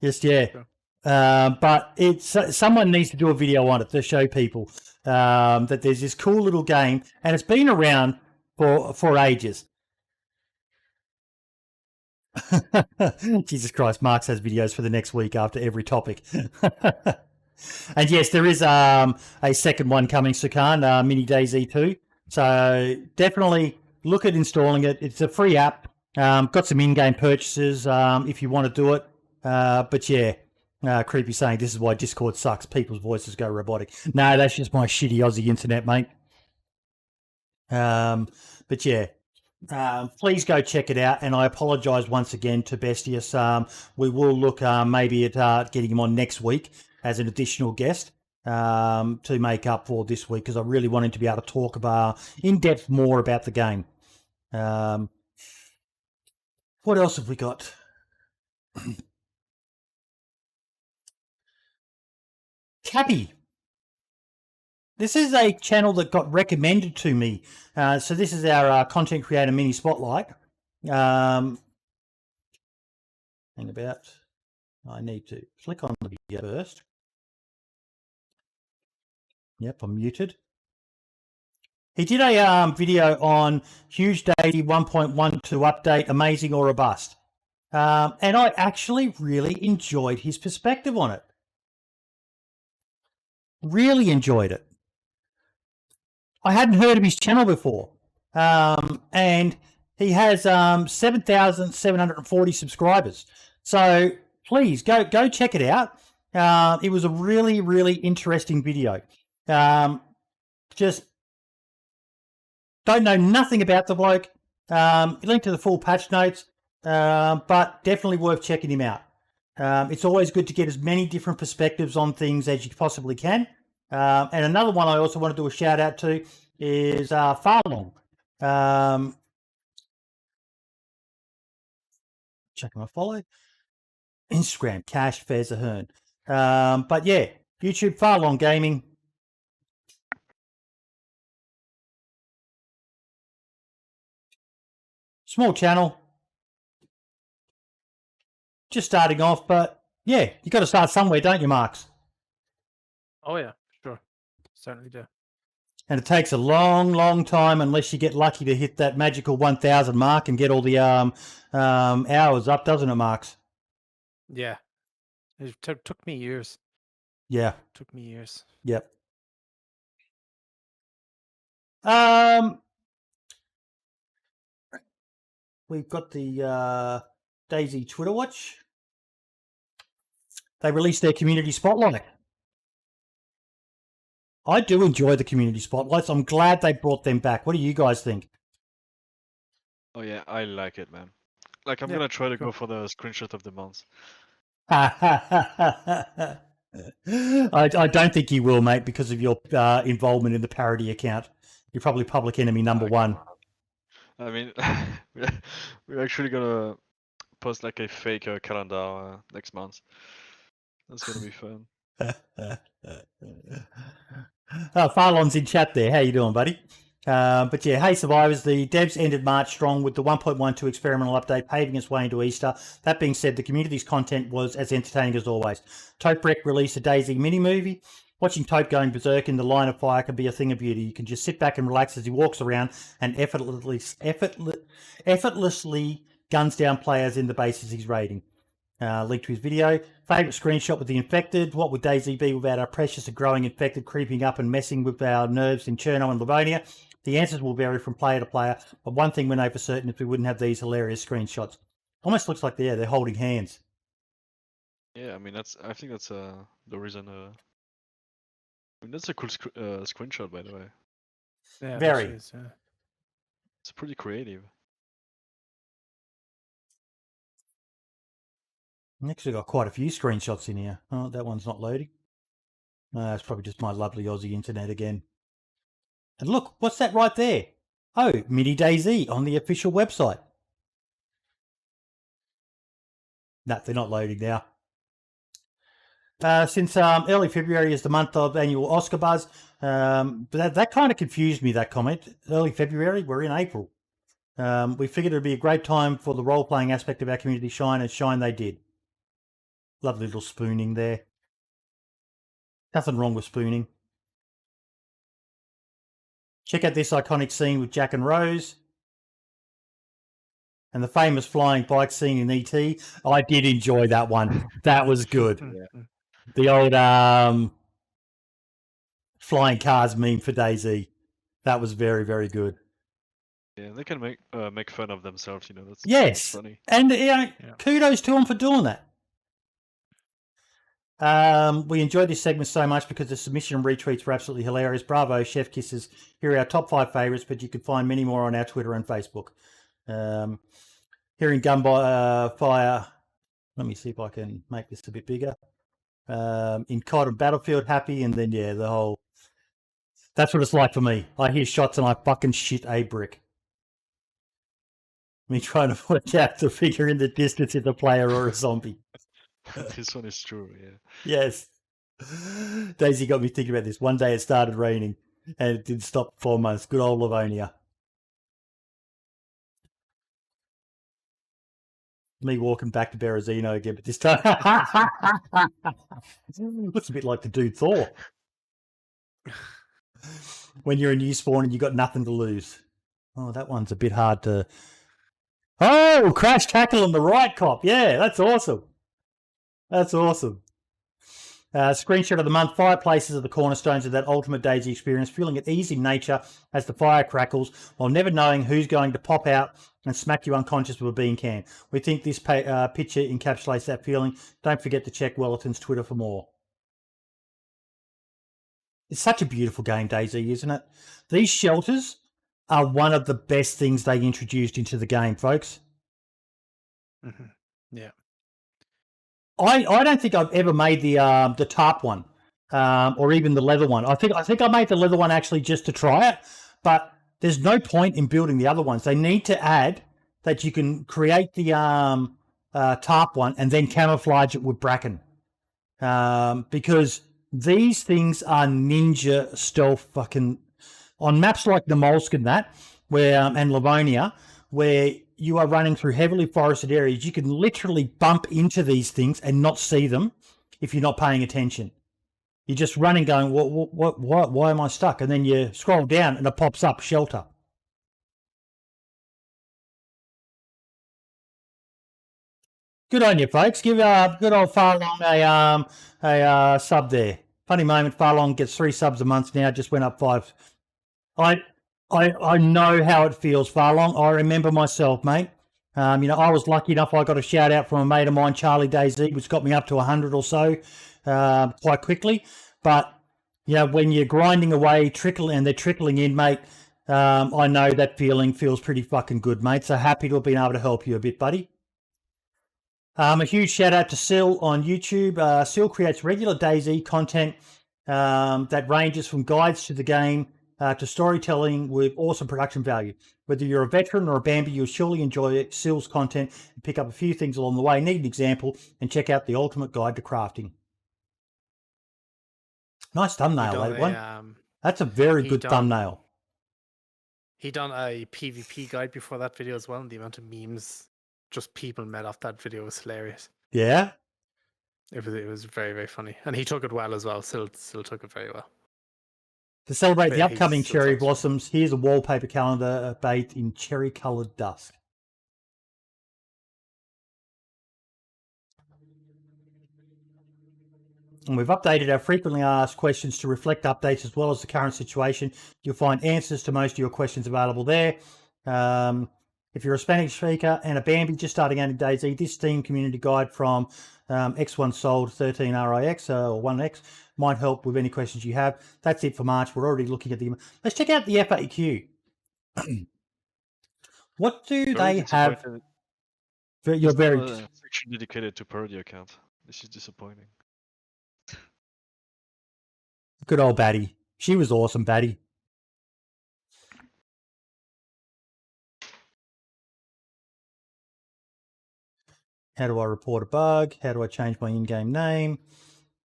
Yes, yeah. True. But it's someone needs to do a video on it to show people that there's this cool little game, and it's been around for ages. Jesus Christ, Marx has videos for the next week after every topic. And yes, there is a second one coming, Sukan, Mini DayZ 2. So definitely look at installing it. It's a free app. Got some in-game purchases if you want to do it. But yeah, Creepy saying this is why Discord sucks. People's voices go robotic. No, that's just my shitty Aussie internet, mate. But yeah, please go check it out. And I apologise once again to Bestius. We will look maybe at getting him on next week as an additional guest to make up for this week, because I really want him to be able to talk about in depth more about the game. What else have we got? Cappy. This is a channel that got recommended to me. So this is our content creator mini spotlight. Hang about. I need to click on the video first. Yep, I'm muted. He did a video on Huge DayZ 1.12 update, amazing or a bust. And I actually really enjoyed his perspective on it. Really enjoyed it. I hadn't heard of his channel before. And he has 7,740 subscribers. So please go check it out. It was a really, really interesting video. Just don't know nothing about the bloke. Link to the full patch notes, but definitely worth checking him out. It's always good to get as many different perspectives on things as you possibly can. And another one I also want to do a shout out to is Farlong. Check my follow. Instagram, Cash Fairs Ahern. But yeah, YouTube Farlong Gaming. Small channel. Just starting off, but yeah, you got to start somewhere, don't you, Marks? Oh yeah, sure. Certainly do. And it takes a long, long time unless you get lucky to hit that magical 1,000 mark and get all the hours up, doesn't it, Marks? Yeah. It took me years. Yeah. Took me years. Yep. we've got the DayZ Twitter Watch. They released their community spotlight. I do enjoy the community spotlights. I'm glad they brought them back. What do you guys think? Oh yeah, I like it, man. Like, I'm gonna try to go for the screenshot of the month. I don't think you will, mate, because of your involvement in the parody account. You're probably public enemy number one. I mean, we're actually gonna post like a fake calendar next month. That's gonna be fun. Farlon's in chat there. How you doing, buddy? But yeah, hey survivors, the devs ended March strong with the 1.12 experimental update paving its way into Easter. That being said, the community's content was as entertaining as always. Toprek released a DayZ mini-movie. Watching Tope going berserk in the line of fire can be a thing of beauty. You can just sit back and relax as he walks around and effortlessly guns down players in the bases he's raiding. Linked to his video. Favourite screenshot with the infected. What would DayZ be without our precious and growing infected creeping up and messing with our nerves in Cherno and Livonia? The answers will vary from player to player, but one thing we know for certain is we wouldn't have these hilarious screenshots. Almost looks like they're holding hands. Yeah, I mean I think that's the reason. I mean, that's a cool screenshot, by the way. Yeah, Very. Is, yeah. It's pretty creative. Actually got quite a few screenshots in here. Oh, that one's not loading. It's probably just my lovely Aussie internet again. And look, what's that right there? Oh, Mini DayZ on the official website. No, they're not loading now. Since early February is the month of annual Oscar buzz, but that kind of confused me, that comment. Early February, we're in April. We figured it would be a great time for the role-playing aspect of our community shine, and shine they did. Lovely little spooning there. Nothing wrong with spooning. Check out this iconic scene with Jack and Rose. And the famous flying bike scene in E.T. I did enjoy that one. That was good. Yeah. The old flying cars meme for DayZ. That was very, very good. Yeah, they can make fun of themselves, you know. That's Yes. funny. And kudos to them for doing that. We enjoyed this segment so much because the submission and retweets were absolutely hilarious. Bravo, Chef Kisses. Here are our top 5 favourites, but you can find many more on our Twitter and Facebook. Hearing Gunfire. Let me see if I can make this a bit bigger. In COD and Battlefield, happy, and then, yeah, the whole... That's what it's like for me. I hear shots and I fucking shit a brick. Me trying to work out the figure in the distance if a player or a zombie. This one is true, yeah. Yes. DayZ got me thinking about this. One day it started raining and it didn't stop for 4 months. Good old Livonia. Me walking back to Berezino again, but this time looks a bit like the dude Thor. When you're a new spawn and you got nothing to lose. Oh, that one's a bit hard to... Oh, crash tackle on the right cop. Yeah, that's awesome. That's awesome. Screenshot of the month. Fireplaces are the cornerstones of that ultimate DayZ experience, feeling at ease in nature as the fire crackles, while never knowing who's going to pop out and smack you unconscious with a bean can. We think this picture encapsulates that feeling. Don't forget to check Wellerton's Twitter for more. It's such a beautiful game, DayZ, isn't it? These shelters are one of the best things they introduced into the game, folks. Mm-hmm. Yeah. I don't think I've ever made the tarp one, or even the leather one. I think I made the leather one actually just to try it, but there's no point in building the other ones. They need to add that you can create the tarp one and then camouflage it with bracken, because these things are ninja stealth fucking on maps like the Moleskin and Livonia, where you are running through heavily forested areas. You can literally bump into these things and not see them if you're not paying attention. You're just running going, why am I stuck? And then you scroll down and it pops up, shelter. Good on you, folks. Give good old Farlong a sub there. Funny moment, Farlong gets 3 subs a month now, just went up 5. I know how it feels, Farlong. I remember myself, mate. I was lucky enough. I got a shout out from a mate of mine, Charlie DayZ, which got me up to 100 or so quite quickly. But when you're grinding away, they're trickling in, mate. I know that feels pretty fucking good, mate. So happy to have been able to help you a bit, buddy. A huge shout out to Sil on YouTube. Sil creates regular DayZ content that ranges from guides to the game to storytelling with awesome production value. Whether you're a veteran or a Bambi, you'll surely enjoy Sil's content and pick up a few things along the way. Need an example and check out the ultimate guide to crafting. Nice thumbnail, that one. That's a very good thumbnail. He done a PvP guide before that video as well, and the amount of memes just people made off that video was hilarious. Yeah? It was very, very funny. And he took it well as well. Still took it very well. To celebrate the upcoming cherry blossoms, here's a wallpaper calendar bathed in cherry-coloured dusk. And we've updated our frequently asked questions to reflect updates as well as the current situation. You'll find answers to most of your questions available there. If you're a Spanish speaker and a Bambi just starting out in DayZ, this Steam community guide from X1 Sold 13RIX or 1X might help with any questions you have. That's it for March. We're already looking at Let's check out the FAQ. What do they have? You're very section dedicated to parody account. This is disappointing. Good old Batty. She was awesome, Batty. How do I report a bug? How do I change my in-game name?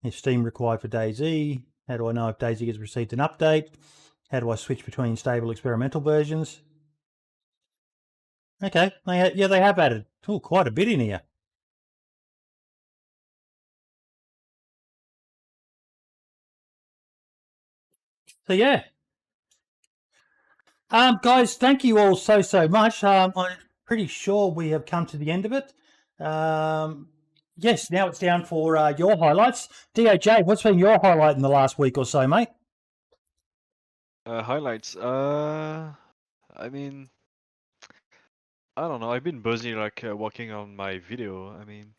Is Steam required for DayZ? How do I know if DayZ has received an update? How do I switch between stable experimental versions? Okay, they have added quite a bit in here. So yeah. Guys, thank you all so much. I'm pretty sure we have come to the end of it. Yes, now it's down for your highlights. DOJ, what's been your highlight in the last week or so, mate? Highlights. I mean, I don't know. I've been busy working on my video. I mean,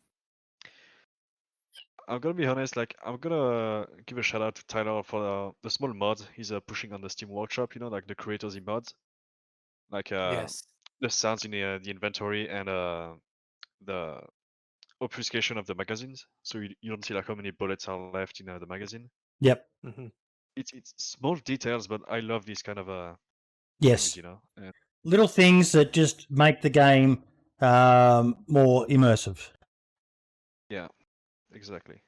I'm gonna be honest. I'm gonna give a shout out to Tyler for the small mod he's pushing on the Steam Workshop. The creators he mods, Yes. the sounds in the inventory and the obfuscation of the magazines, so you don't see how many bullets are left in the magazine. Yep. Mm-hmm. It's small details, but I love these kind of yes, things, And little things that just make the game more immersive. Yeah, exactly.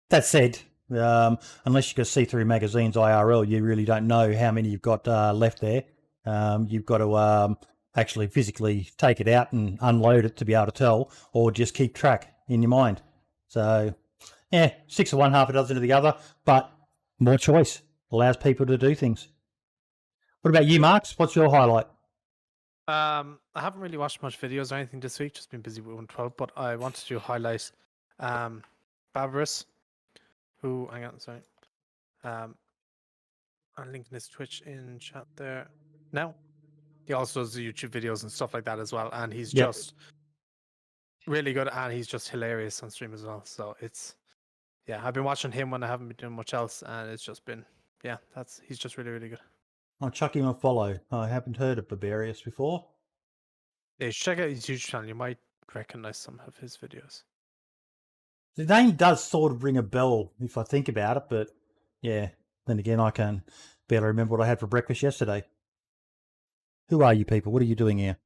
That said, unless you can see through magazines IRL, you really don't know how many you've got left there. You've got to actually physically take it out and unload it to be able to tell, or just keep track in your mind. So, yeah, 6 of one, half a dozen of the other, but more choice allows people to do things. What about you, Marks? What's your highlight? I haven't really watched much videos or anything this week, just been busy with 112, but I wanted to highlight Barbarous, who, hang on, sorry. I'm linking his Twitch in chat there now. He also does YouTube videos and stuff like that as well, and he's just really good, and he's just hilarious on stream as well. So I've been watching him when I haven't been doing much else, and it's just been, he's just really, really good. I'll chuck him a follow. I haven't heard of Barbarius before. Yeah, check out his YouTube channel. You might recognize some of his videos. The name does sort of ring a bell if I think about it, but yeah, then again, I can barely remember what I had for breakfast yesterday. Who are you people? What are you doing here?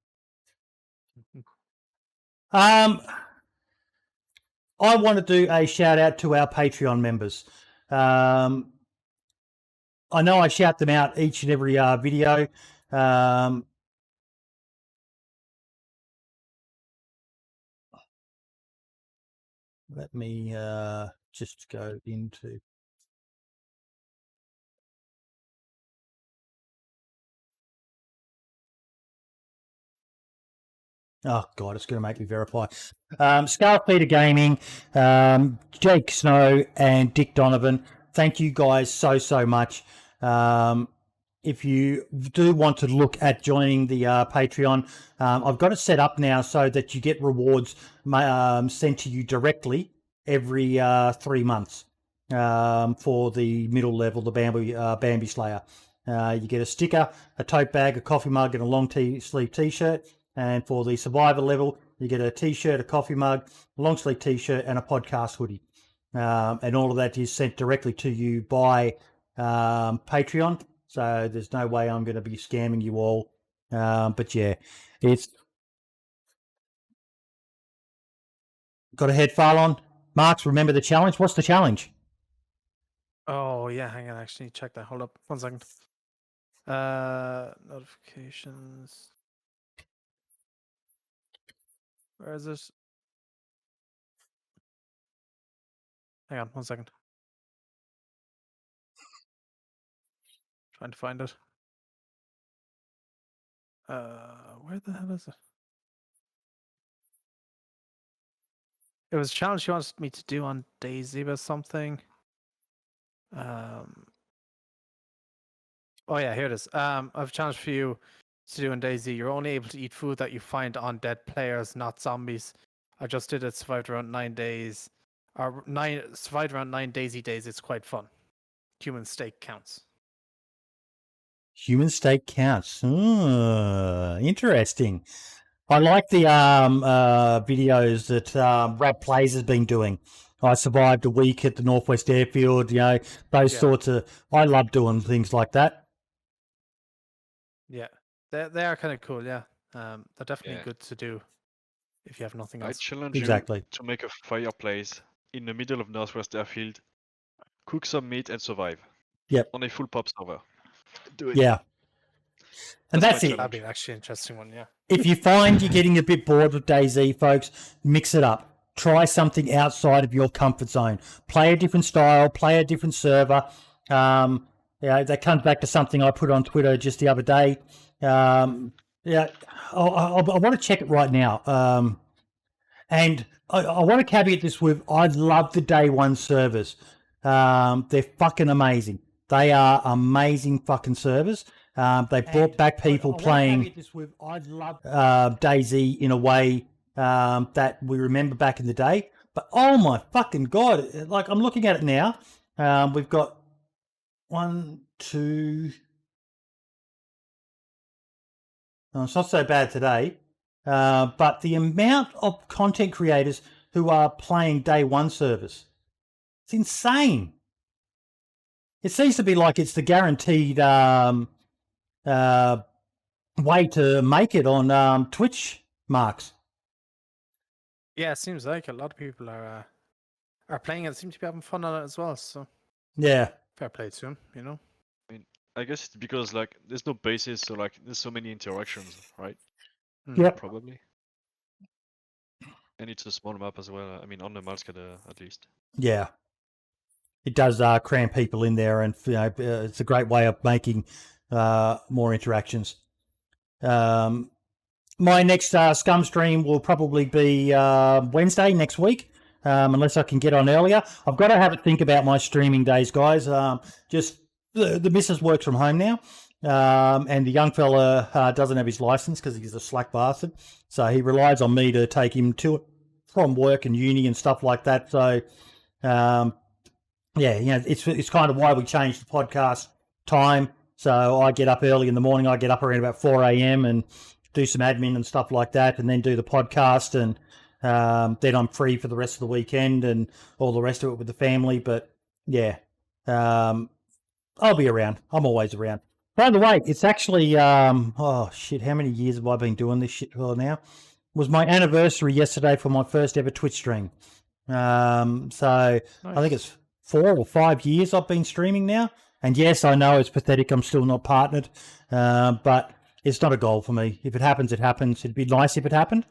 I want to do a shout out to our Patreon members. I know I shout them out each and every video. Let me just go into... Oh, God, it's going to make me verify. Scarfeeder Gaming, Jake Snow, and Dick Donovan. Thank you guys so much. if you do want to look at joining the Patreon, I've got it set up now so that you get rewards sent to you directly every 3 months for the middle level, the Bambi Slayer. You get a sticker, a tote bag, a coffee mug, and a long sleeve T-shirt. And for the Survivor level, you get a T-shirt, a coffee mug, a long sleeve T-shirt, and a podcast hoodie. And all of that is sent directly to you by Patreon. So there's no way I'm going to be scamming you all. But yeah, it's got a head file on. Marks, remember the challenge? What's the challenge? Oh yeah, hang on. Actually, check that. Hold up, 1 second. Notifications. Where is this? Hang on, 1 second. Trying to find it. Where the hell is it? It was a challenge she wanted me to do on Daisy or something. Oh yeah, here it is. I've a challenge for you to do on Daisy. You're only able to eat food that you find on dead players, not zombies. I just did it. Survived around 9 days. Survived around 9 Daisy days. It's quite fun. Human steak counts. Human steak counts. Interesting. I like the videos that Rab Plays has been doing. I survived a week at the Northwest Airfield, those sorts of... I love doing things like that. Yeah, they are kind of cool, yeah. They're definitely good to do if you have nothing else. I challenge you to make a fireplace in the middle of Northwest Airfield, cook some meat and survive. Yep. On a full pop server. Do it. Yeah. And that's it. That'd be actually an interesting one, yeah. If you find you're getting a bit bored with DayZ, folks, mix it up. Try something outside of your comfort zone. Play a different style. Play a different server. That comes back to something I put on Twitter just the other day. I want to check it right now. And I want to caveat this with, I love the day one servers. They're fucking amazing. They are amazing fucking servers. They brought back people playing DayZ in a way that we remember back in the day. But oh my fucking God, like I'm looking at it now. We've got 1, 2... Oh, it's not so bad today. But the amount of content creators who are playing day one servers, it's insane. It seems to be like it's the guaranteed way to make it on Twitch, Marks. Yeah, it seems like a lot of people are playing it. Seem to be having fun on it as well. So yeah, fair play to them, I mean, I guess it's because like there's no bases, so like there's so many interactions, right? Yep. Probably. And it's a small map as well. I mean, on the Malskade at least. Yeah. It does cram people in there, and it's a great way of making more interactions. My next Scum stream will probably be Wednesday next week, unless I can get on earlier. I've got to have a think about my streaming days, guys. Just the missus works from home now, and the young fella doesn't have his license because he's a slack bastard. So he relies on me to take him to from work and uni and stuff like that. So, it's kind of why we changed the podcast time. So I get up early in the morning. I get up around about 4 a.m. and do some admin and stuff like that, and then do the podcast, and then I'm free for the rest of the weekend and all the rest of it with the family. But yeah, I'll be around. I'm always around. By the way, it's actually how many years have I been doing this shit for now? It was my anniversary yesterday for my first ever Twitch stream. So nice. I think it's 4 or 5 years I've been streaming now. And yes, I know it's pathetic. I'm still not partnered, but it's not a goal for me. If it happens, it happens. It'd be nice if it happened.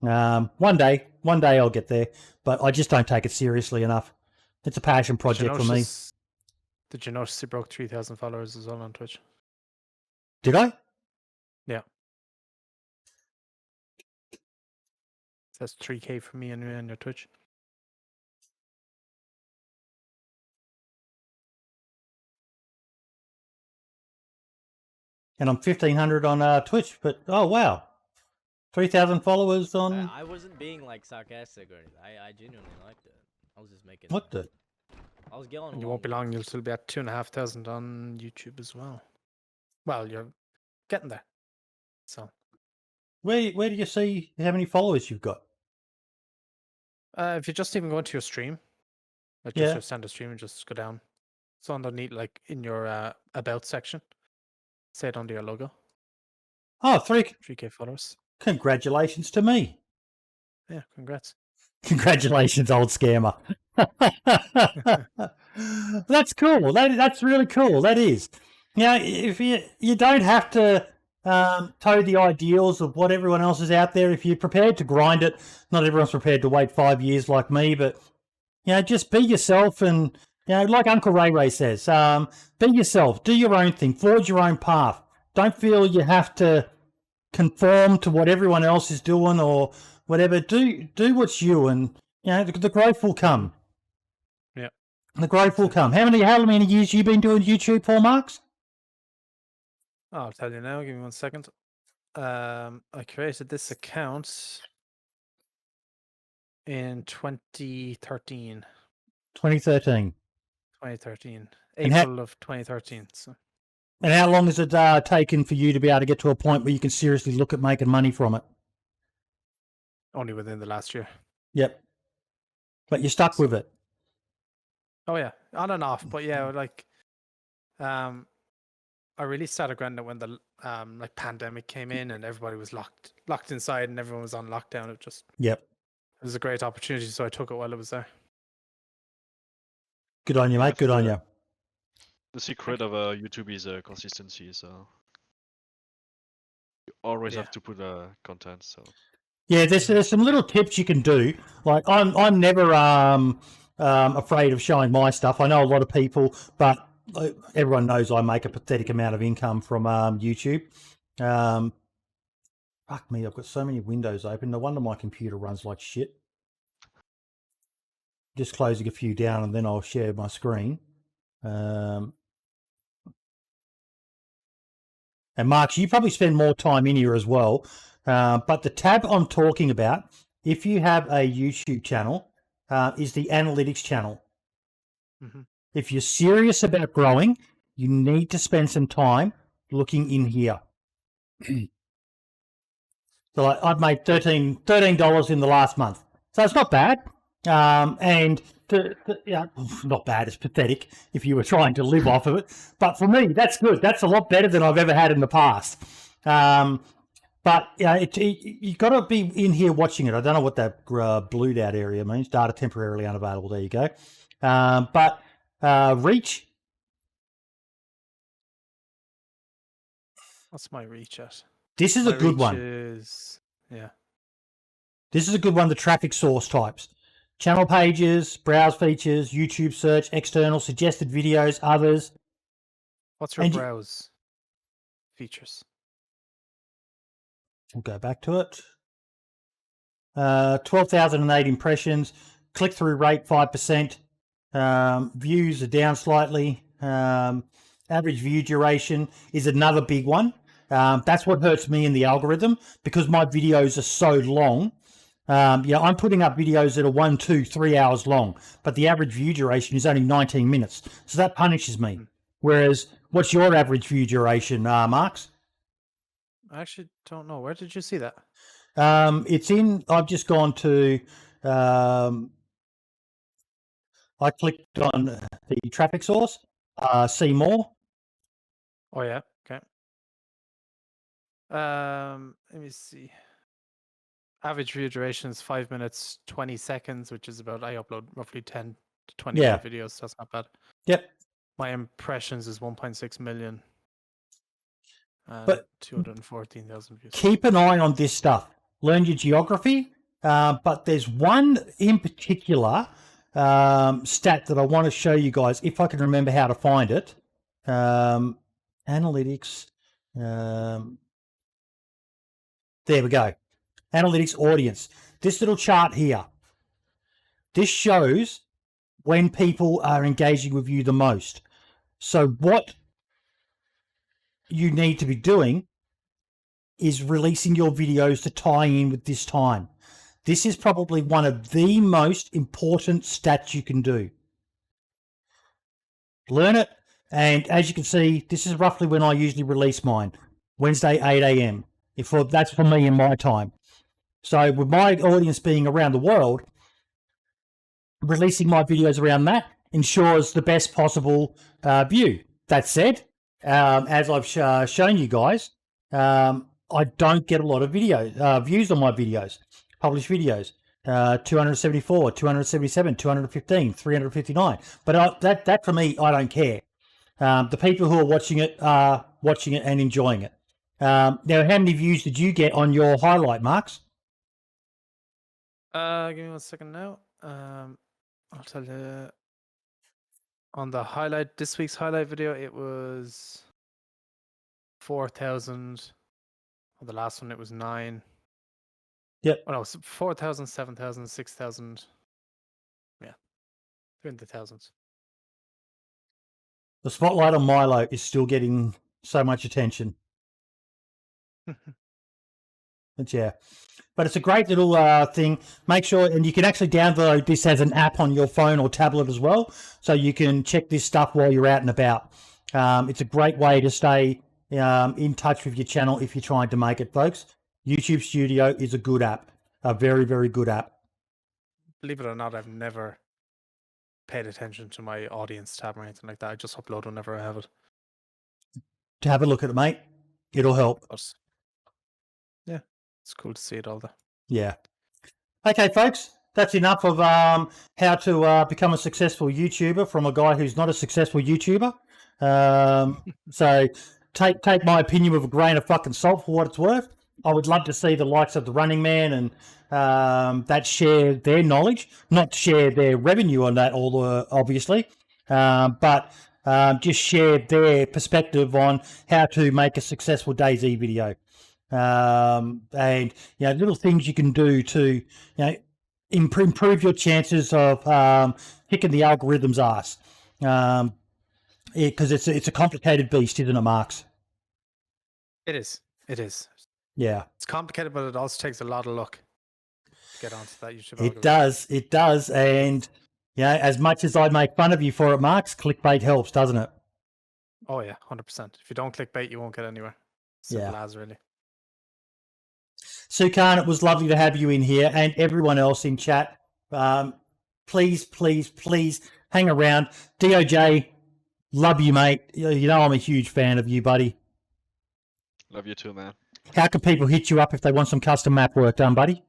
One day I'll get there, but I just don't take it seriously enough. It's a passion project for me. Did you notice he broke 3,000 followers as well on Twitch? Did I? Yeah. That's 3K for me anyway on your Twitch. And I'm 1,500 on Twitch, but oh wow, 3,000 followers on. I wasn't being like sarcastic or anything. I genuinely liked it. I was just making. What the? I was going. And you won't be long. You'll still be at 2,500 on YouTube as well. Well, you're getting there. So. Where do you see how many followers you've got? If you just even go into your stream, like just your standard stream, and just go down. It's underneath, like in your about section. Say it under your logo. Oh, 3K followers. Congratulations to me. Yeah, congrats. Congratulations, old scammer. That's cool. That's really cool. That is. If you don't have to toe the ideals of what everyone else is out there. If you're prepared to grind it, not everyone's prepared to wait 5 years like me, but just be yourself and like Uncle Ray says, be yourself, do your own thing, forge your own path. Don't feel you have to conform to what everyone else is doing or whatever. Do what's you, and the growth will come. Yeah, the growth will come. How many years you been doing YouTube for, Marks? I'll tell you now. Give me 1 second. I created this account in 2013. 2013. 2013. And April of 2013. So. And how long has it taken for you to be able to get to a point where you can seriously look at making money from it? Only within the last year. Yep. But you're stuck with it. Oh yeah, on and off. But yeah, like, I really started grinding when the like pandemic came in and everybody was locked inside and everyone was on lockdown. It was a great opportunity, so I took it while it was there. Good on you, mate. Good on you. The secret of YouTube is consistency. So you always have to put content. So yeah, there's some little tips you can do. Like I'm never afraid of showing my stuff. I know a lot of people, but everyone knows I make a pathetic amount of income from YouTube. Fuck me, I've got so many windows open. No wonder my computer runs like shit. Just closing a few down and then I'll share my screen. And Mark, you probably spend more time in here as well. But the tab I'm talking about, if you have a YouTube channel, is the analytics channel. Mm-hmm. If you're serious about growing, you need to spend some time looking in here. So I've made $13 in the last month. So it's not bad. And not bad, it's pathetic if you were trying to live off of it. But for me, that's good. That's a lot better than I've ever had in the past. But you've got to be in here watching it. I don't know what that blued out area means. Data temporarily unavailable. There you go. But reach. What's my reach at? This is a good one. Yeah. This is a good one, the traffic source types. Channel pages, browse features, YouTube search, external, suggested videos, others. What's your browse features? We'll go back to it. 12,008 impressions. Click-through rate, 5%. Views are down slightly. Average view duration is another big one. That's what hurts me in the algorithm because my videos are so long. I'm putting up videos that are 1, 2, 3 hours long, but the average view duration is only 19 minutes. So that punishes me. Whereas, what's your average view duration, Marks? I actually don't know. Where did you see that? I've just gone to, I clicked on the traffic source, see more. Oh, yeah. Okay. Let me see. Average view duration is 5 minutes, 20 seconds, which is about, I upload roughly 10 to 20 videos. That's not bad. Yep. My impressions is 1.6 million. But 214,000 views. Keep an eye on this stuff. Learn your geography. But there's one in particular stat that I want to show you guys, if I can remember how to find it. Analytics. There we go. Analytics audience. This little chart here. This shows when people are engaging with you the most. So what you need to be doing is releasing your videos to tie in with this time. This is probably one of the most important stats you can do. Learn it, and as you can see, this is roughly when I usually release mine. Wednesday, 8 a.m. That's for me in my time. So with my audience being around the world, releasing my videos around that ensures the best possible view. That said, as I've shown you guys, I don't get a lot of views on my videos, published videos. 274, 277, 215, 359. But that for me, I don't care. The people who are watching it are watching it and enjoying it. Now, how many views did you get on your highlight, Marks? Give me 1 second now. I'll tell you. On the highlight, this week's highlight video, it was 4,000. On the last one, it was 9. Yep. Oh no, 4,000, 7,000, 6,000. Yeah, they're in the thousands. The spotlight on Milo is still getting so much attention. But yeah. But it's a great little thing. Make sure, and you can actually download this as an app on your phone or tablet as well, so you can check this stuff while you're out and about. It's a great way to stay in touch with your channel if you're trying to make it, folks. YouTube Studio is a good app, a very, very good app. Believe it or not, I've never paid attention to my audience tab or anything like that. I just upload whenever I have it. To have a look at it, mate. It'll help. But yeah, it's cool to see it all there. Yeah. Okay, folks, that's enough of how to become a successful YouTuber from a guy who's not a successful YouTuber. So take my opinion with a grain of fucking salt for what it's worth. I would love to see the likes of the Running Man and that share their knowledge, not share their revenue on that, obviously, but just share their perspective on how to make a successful DayZ video. And little things you can do to improve your chances of kicking the algorithm's ass, because it's a complicated beast, isn't it, Marks? It is. Yeah, it's complicated, but it also takes a lot of luck to get onto that YouTube. It does, and as much as I make fun of you for it, Marks, clickbait helps, doesn't it? Oh yeah, 100%. If you don't clickbait, you won't get anywhere. Simple as, really. Sukan, it was lovely to have you in here, and everyone else in chat. Please hang around. DOJ, love you, mate. You know I'm a huge fan of you, buddy. Love you too, man. How can people hit you up if they want some custom map work done, buddy?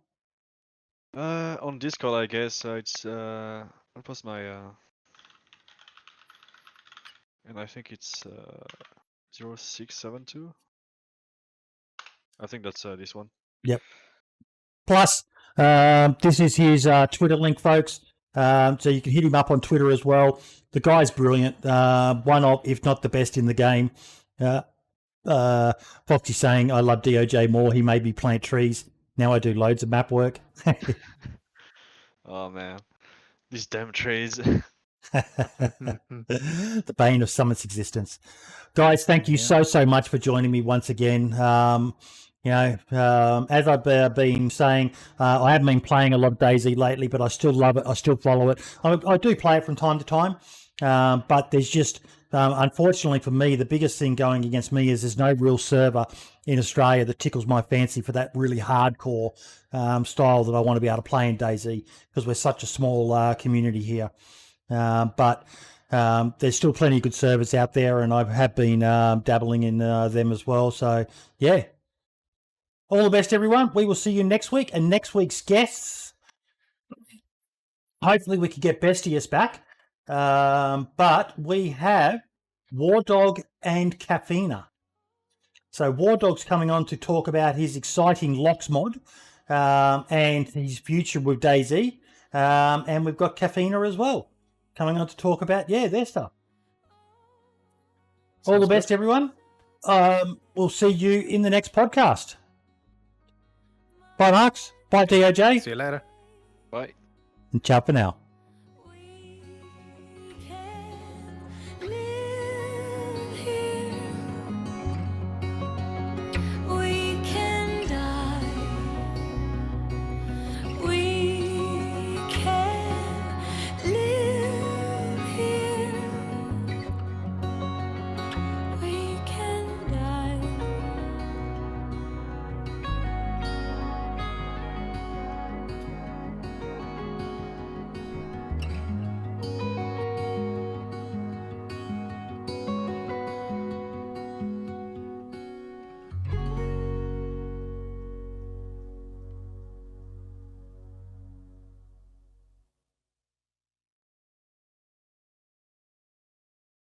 On Discord, I guess. It's I'll post my and I think it's 0672. I think that's this one. Yep. Plus, this is his Twitter link, folks. So you can hit him up on Twitter as well. The guy's brilliant. One of, if not the best in the game. Foxy saying, I love DOJ more. He made me plant trees. Now I do loads of map work. Oh, man. These damn trees. The bane of Summit's existence. Guys, thank you so much for joining me once again. As I've been saying, I haven't been playing a lot of DayZ lately, but I still love it. I still follow it. I do play it from time to time, but there's just, unfortunately for me, the biggest thing going against me is there's no real server in Australia that tickles my fancy for that really hardcore style that I want to be able to play in DayZ, because we're such a small community here. But there's still plenty of good servers out there, and I have been dabbling in them as well. So, yeah. All the best, everyone. We will see you next week. And next week's guests, hopefully we can get Bestius back. But we have War Dog and Caffeina. So War Dog's coming on to talk about his exciting Locks mod and his future with DayZ. And we've got Caffeina as well coming on to talk about, their stuff. All the best, everyone. We'll see you in the next podcast. Bye, Marks. Bye, DOJ. See you later. Bye. And ciao for now.